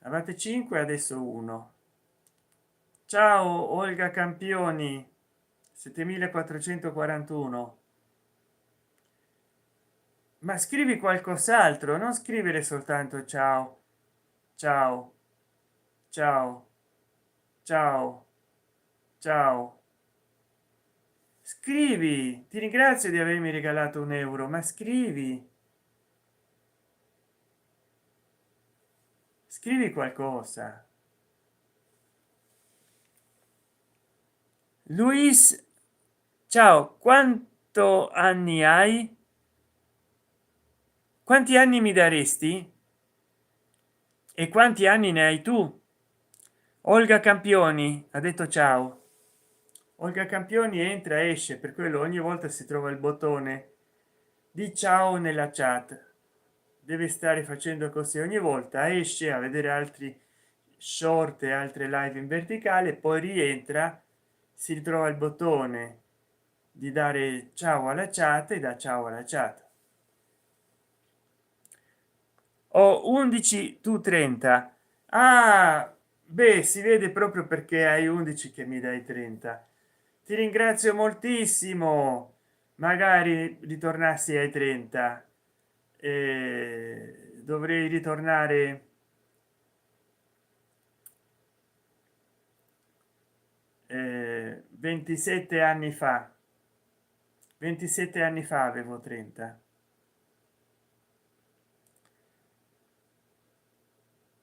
Eravate 5, adesso uno. Ciao Olga Campioni, 7441. Ma scrivi qualcos'altro, non scrivere soltanto ciao, ciao, ciao, ciao, ciao. Scrivi, ti ringrazio di avermi regalato 1 euro, ma scrivi qualcosa. Luis, ciao, quanto anni hai? Quanti anni mi daresti? E quanti anni ne hai tu? Olga Campioni ha detto ciao. Olga Campioni entra e esce, per quello ogni volta si trova il bottone di ciao nella chat. Deve stare facendo così ogni volta, esce a vedere altri short e altre live in verticale, poi rientra, si ritrova il bottone di dare ciao alla chat e da ciao alla chat. Ho 11, tu 30. Ah, beh, si vede proprio perché hai 11 che mi dai 30. Ti ringrazio moltissimo, magari ritornassi ai 30. Dovrei ritornare 27 anni fa. 27 anni fa avevo 30.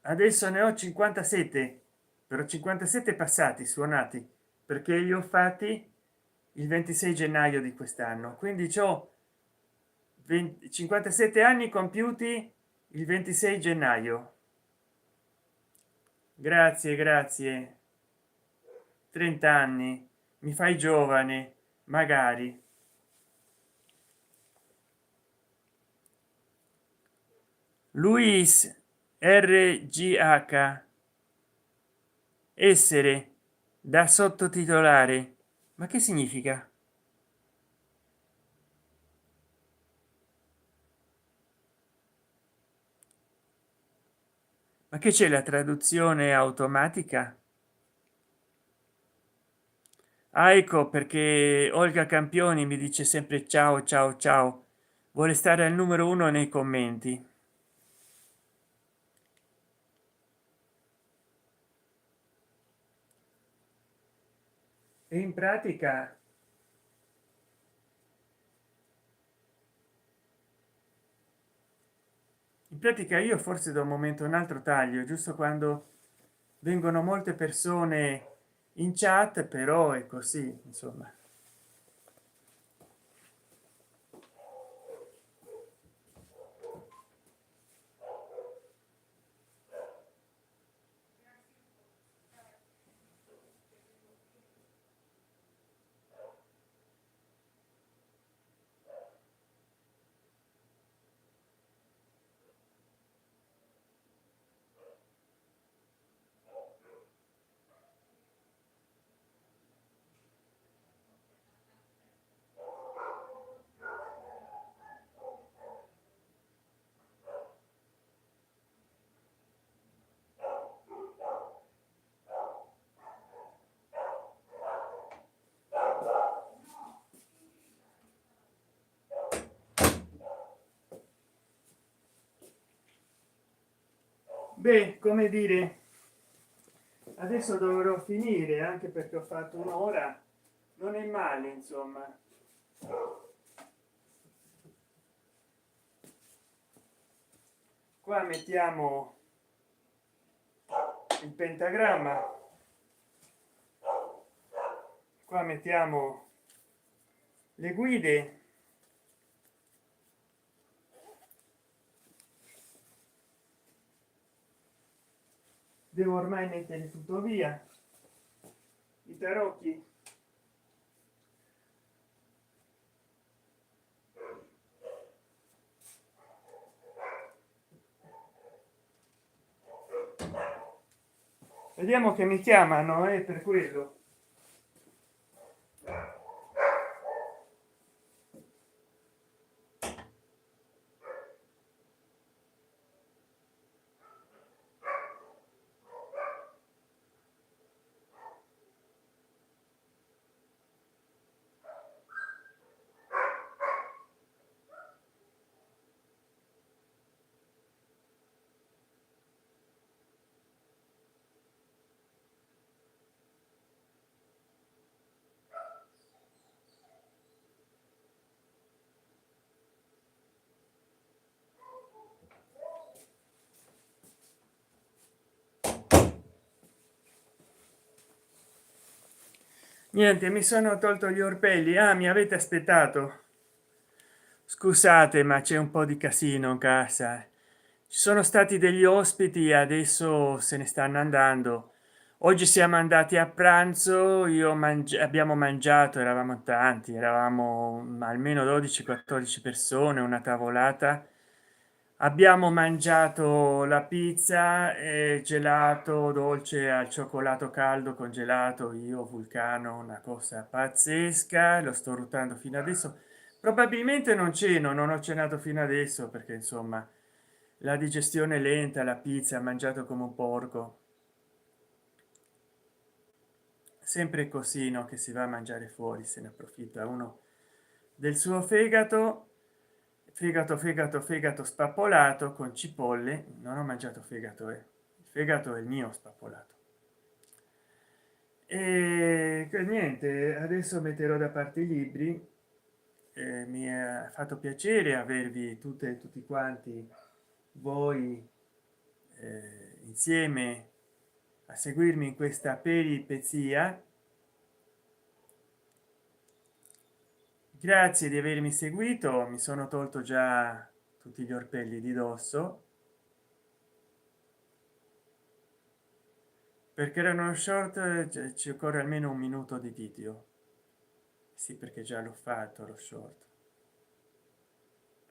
Adesso ne ho 57, però 57 passati suonati, perché li ho fatti il 26 gennaio di quest'anno, quindi ho 57 anni compiuti il 26 gennaio. Grazie, grazie. 30 anni, mi fai giovane, magari. Luis RGH, essere, da sottotitolare. Ma che significa? Ma che c'è, la traduzione automatica? Ah, ecco perché Olga Campioni mi dice sempre ciao ciao ciao, vuole stare al numero uno nei commenti. E in pratica io forse da un momento a un altro taglio, giusto quando vengono molte persone in chat, però è così, insomma. beh, come dire, adesso dovrò finire anche perché ho fatto un'ora, non è male, insomma. Qua mettiamo il pentagramma, qua mettiamo le guide, devo ormai mettere tutto via, i tarocchi, vediamo che mi chiamano, per quello. Niente, mi sono tolto gli orpelli. Ah, mi avete aspettato, scusate, ma c'è un po' di casino in casa, ci sono stati degli ospiti, adesso se ne stanno andando. Oggi siamo andati a pranzo, abbiamo mangiato, eravamo tanti, eravamo almeno 12-14 persone, una tavolata. Abbiamo mangiato la pizza e gelato dolce al cioccolato caldo congelato, io vulcano, una cosa pazzesca, lo sto ruotando fino adesso. Probabilmente non ceno, non ho cenato fino adesso perché insomma la digestione è lenta, la pizza ha mangiato come un porco, sempre così, no, che si va a mangiare fuori, se ne approfitta uno del suo fegato. Fegato spappolato con cipolle. Non ho mangiato fegato, il fegato è il mio spappolato. E niente, adesso metterò da parte i libri. Mi ha fatto piacere avervi tutti quanti voi insieme a seguirmi in questa peripezia. Grazie di avermi seguito, mi sono tolto già tutti gli orpelli di dosso perché erano uno short, ci occorre almeno un minuto di video. Sì, perché già l'ho fatto lo short.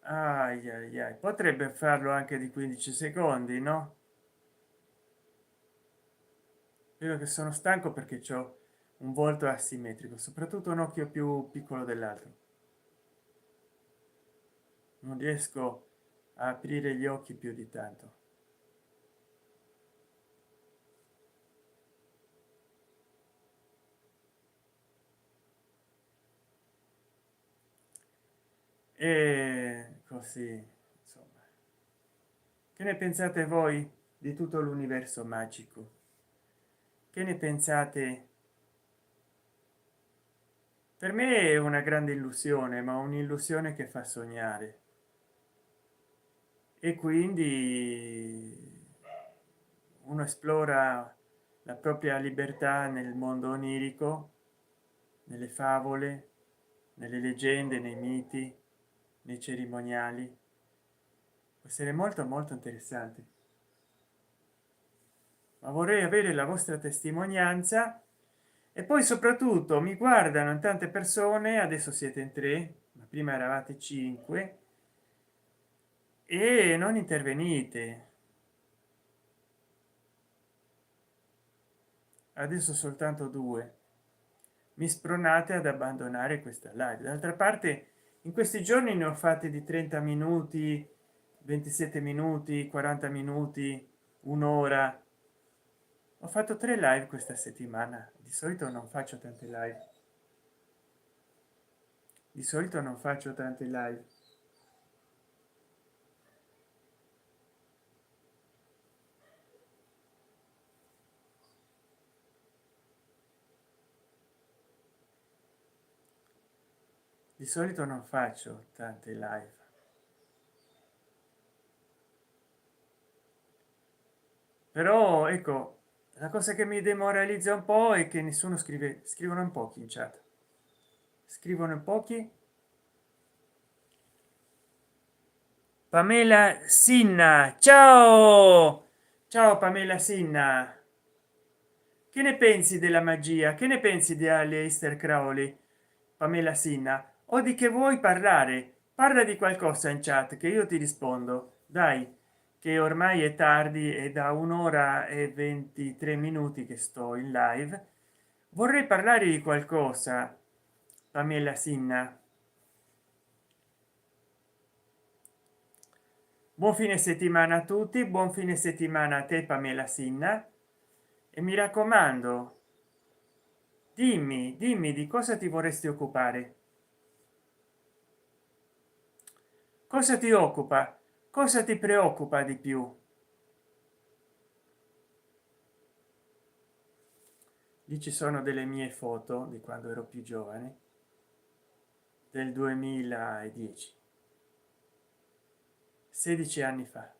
Ai, ai, ai. Potrebbe farlo anche di 15 secondi, no? Vedo che sono stanco perché ho un volto asimmetrico, soprattutto un occhio più piccolo dell'altro, non riesco a aprire gli occhi più di tanto. E così, insomma, che ne pensate voi di tutto l'universo magico? Che ne pensate? Per me è una grande illusione, ma un'illusione che fa sognare, e quindi uno esplora la propria libertà nel mondo onirico, nelle favole, nelle leggende, nei miti, nei cerimoniali. Può essere molto molto interessante, ma vorrei avere la vostra testimonianza. E poi soprattutto mi guardano tante persone, adesso siete in 3, ma prima eravate 5, e non intervenite. Adesso soltanto 2. Mi spronate ad abbandonare questa live. D'altra parte in questi giorni ne ho fatte di 30 minuti, 27 minuti, 40 minuti, un'ora. Ho fatto 3 live questa settimana. Di solito non faccio tante live, di solito non faccio tante live. di solito non faccio tante live, però ecco, la cosa che mi demoralizza un po' è che nessuno scrive, scrivono in pochi in chat, scrivono in pochi. Pamela Sinna, ciao, ciao Pamela Sinna, che ne pensi della magia, che ne pensi di Aleister Crowley? Pamela Sinna, o di che vuoi parlare? Parla di qualcosa in chat che io ti rispondo, dai, che ormai è tardi e da un'ora e 23 minuti che sto in live. Vorrei parlare di qualcosa. Pamela Sinna, buon fine settimana a tutti, buon fine settimana a te Pamela Sinna, e mi raccomando, dimmi di cosa ti vorresti occupare, cosa ti occupa, cosa ti preoccupa di più. Lì ci sono delle mie foto di quando ero più giovane, del 2010, 16 anni fa.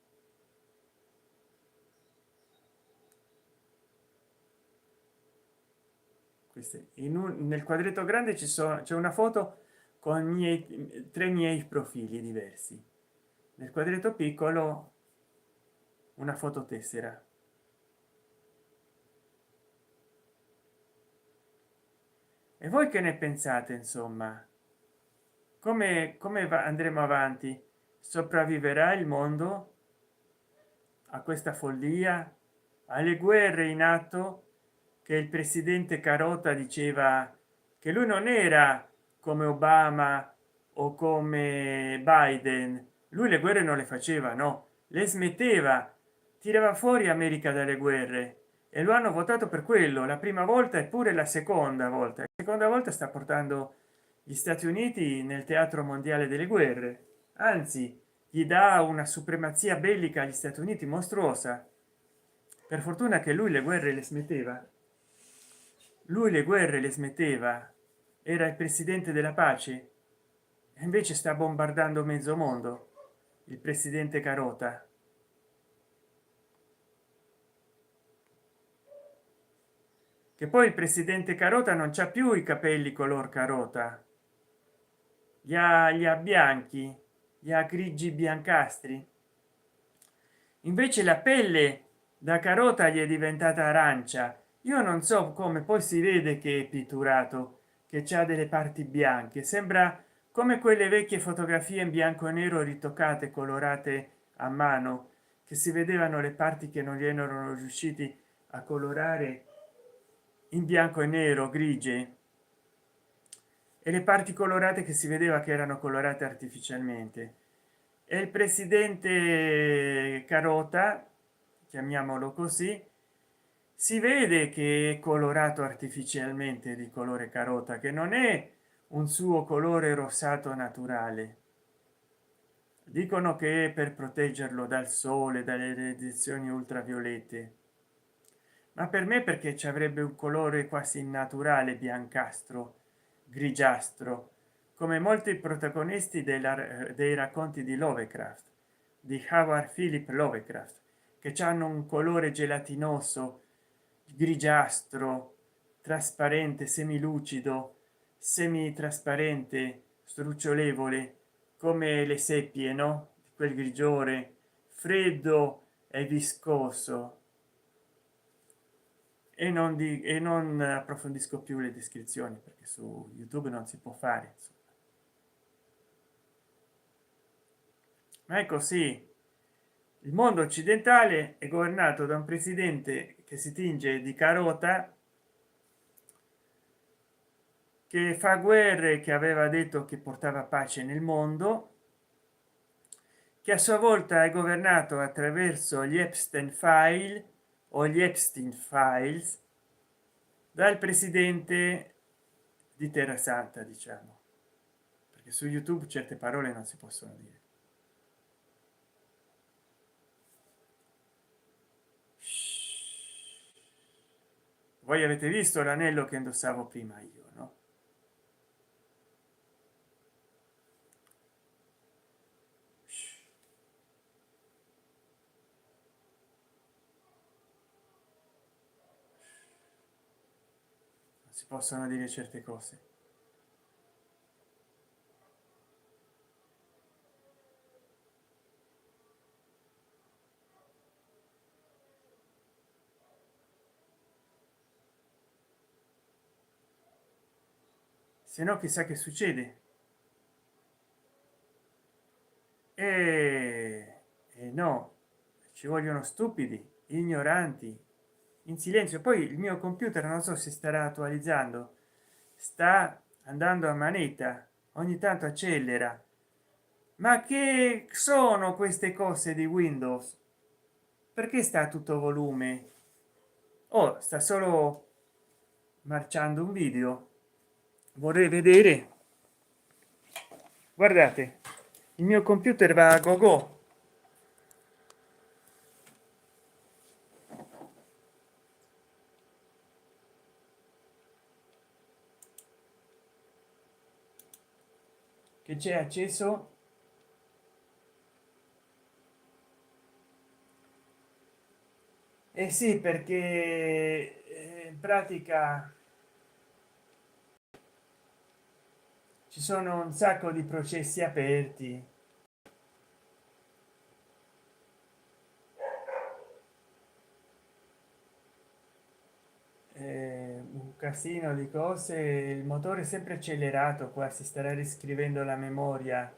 Queste nel quadretto grande ci sono, c'è una foto con tre miei profili diversi, nel quadretto piccolo una fototessera. E voi che ne pensate, insomma, andremo avanti? Sopravviverà il mondo a questa follia, alle guerre in atto, che il presidente Carota diceva che lui non era come Obama o come Biden, lui le guerre non le faceva, no, le smetteva, tirava fuori America dalle guerre, e lo hanno votato per quello la prima volta e pure la seconda volta sta portando gli Stati Uniti nel teatro mondiale delle guerre, anzi gli dà una supremazia bellica agli Stati Uniti mostruosa. Per fortuna che lui le guerre le smetteva, lui le guerre le smetteva, era il presidente della pace, e invece sta bombardando mezzo mondo il presidente Carota. Che poi il presidente Carota non c'ha più i capelli color carota, li ha bianchi, li ha grigi biancastri, invece la pelle da carota gli è diventata arancia. Io non so come, poi si vede che è pitturato, che c'ha delle parti bianche, sembra come quelle vecchie fotografie in bianco e nero ritoccate, colorate a mano, che si vedevano le parti che non gli erano riusciti a colorare in bianco e nero, grigie, e le parti colorate che si vedeva che erano colorate artificialmente. E il presidente Carota, chiamiamolo così, si vede che è colorato artificialmente di colore carota, che non è un suo colore rosato naturale. Dicono che è per proteggerlo dal sole, dalle radiazioni ultraviolette, ma per me perché ci avrebbe un colore quasi naturale, biancastro, grigiastro, come molti protagonisti dei racconti di Lovecraft, di Howard Philip Lovecraft, che hanno un colore gelatinoso, grigiastro, trasparente, semilucido, semitrasparente, strucciolevole, come le seppie, no, di quel grigiore freddo e viscoso. E non approfondisco più le descrizioni perché su YouTube non si può fare, insomma. Ma è così. Il mondo occidentale è governato da un presidente che si tinge di carota, che fa guerre, che aveva detto che portava pace nel mondo, che a sua volta è governato attraverso gli Epstein file o gli Epstein files dal presidente di Terra Santa, diciamo, perché su YouTube certe parole non si possono dire. Voi avete visto l'anello che indossavo prima io, no? si possono dire certe cose. Se no chissà che succede. E no, ci vogliono stupidi, ignoranti, in silenzio. Poi il mio computer non so se starà attualizzando, sta andando a manetta, ogni tanto accelera. Ma che sono queste cose di Windows? Perché sta a tutto volume? Oh, sta solo marciando un video. Vorrei vedere. Guardate, il mio computer va a go go. Che c'è acceso. Eh sì, perché in pratica ci sono un sacco di processi aperti, un casino di cose. Il motore è sempre accelerato, qua si starà riscrivendo la memoria.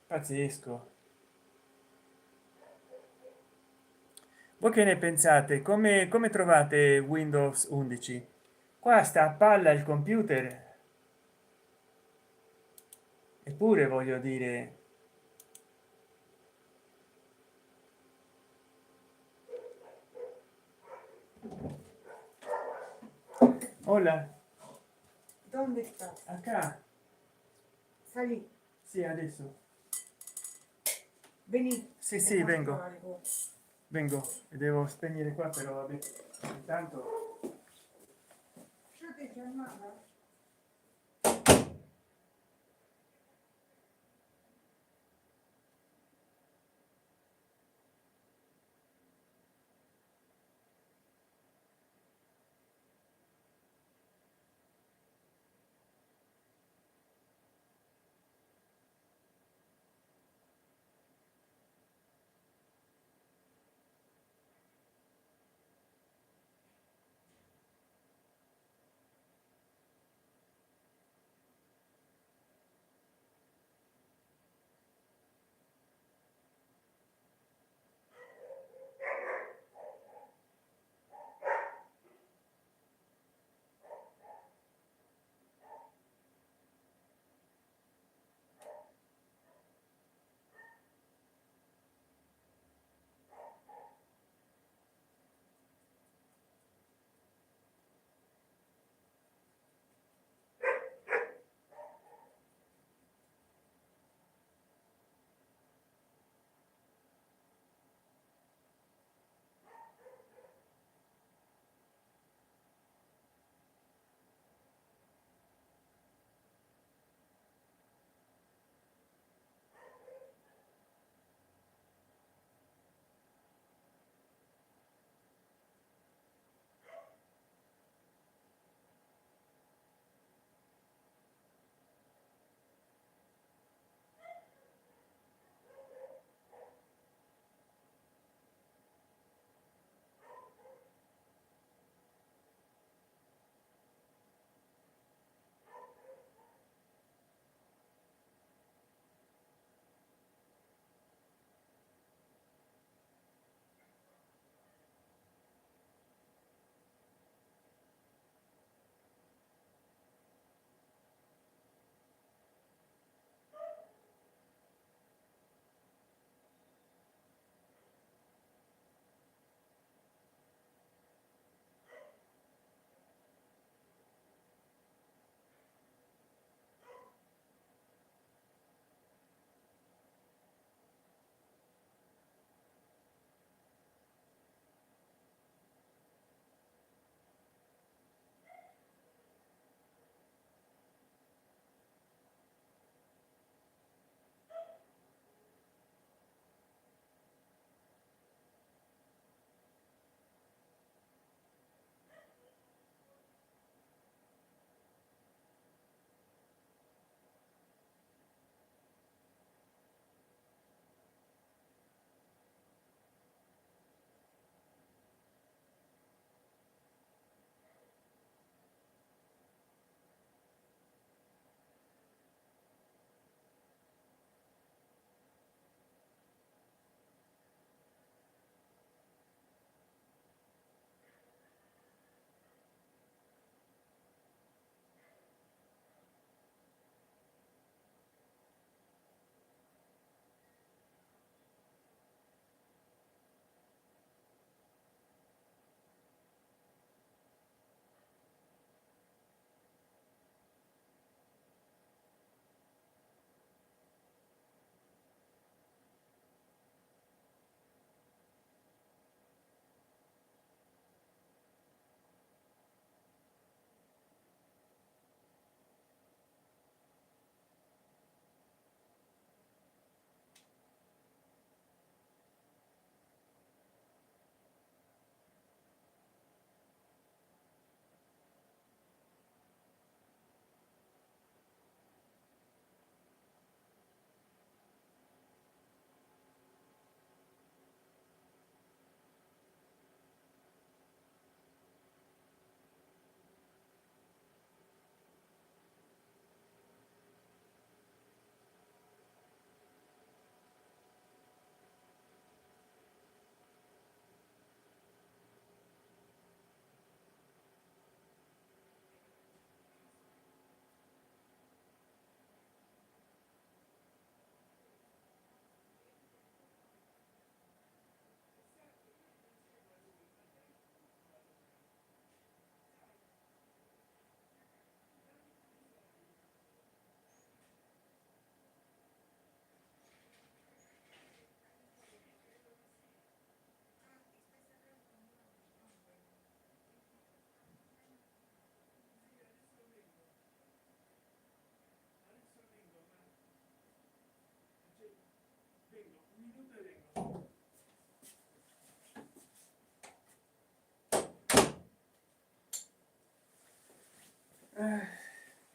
Pazzesco. Voi che ne pensate? Come trovate Windows 11? Qua sta a palla il computer, eppure voglio dire, hola, ¿Dónde estás? acá. Salí, Sì, adesso. vení. Sì, te sì, muestro vengo. algo. Vengo e devo spegnere qua, però vabbè, intanto. Yo te llamaba.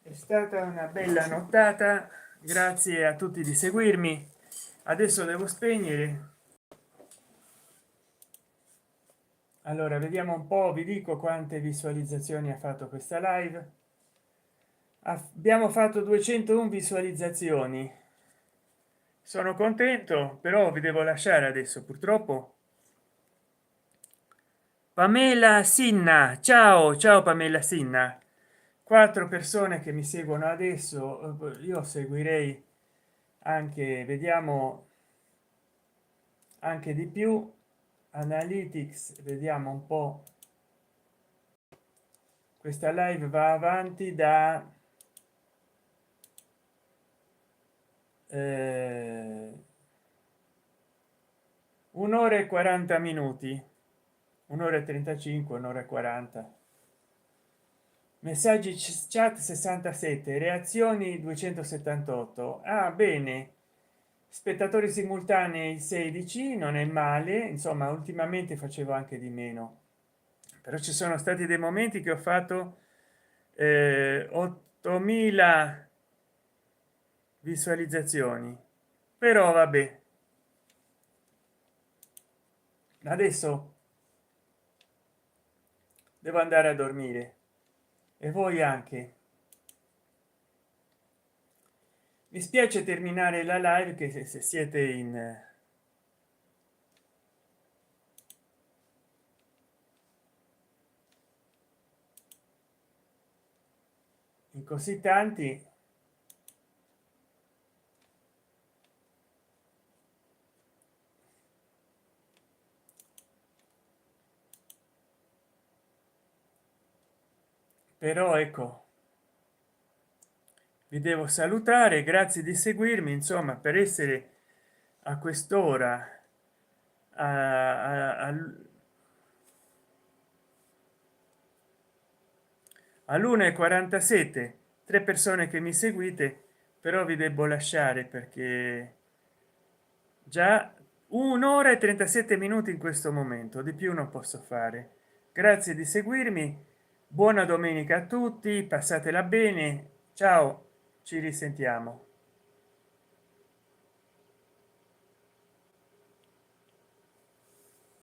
È stata una bella nottata, grazie a tutti di seguirmi. Adesso devo spegnere. Allora vediamo un po', vi dico quante visualizzazioni ha fatto questa live. Abbiamo fatto 201 visualizzazioni, sono contento, però vi devo lasciare adesso purtroppo. Pamela Sinna, ciao, ciao Pamela Sinna. 4 persone che mi seguono adesso, io seguirei anche, vediamo, anche di più. Analytics, vediamo un po'. Questa live va avanti da un'ora e 40 minuti, un'ora e 35, un'ora e 40. Messaggi chat 67, reazioni 278. Ah, bene, spettatori simultanei 16, non è male, insomma ultimamente facevo anche di meno, però ci sono stati dei momenti che ho fatto 8000 visualizzazioni, però vabbè, adesso devo andare a dormire e voi anche. Mi spiace terminare la live, che se siete in così tanti, però ecco, vi devo salutare, grazie di seguirmi, insomma, per essere a quest'ora all'1:47, 3 persone che mi seguite, però vi devo lasciare perché già un'ora e 37 minuti in questo momento, di più non posso fare. Grazie di seguirmi, buona domenica a tutti, passatela bene, ciao, ci risentiamo.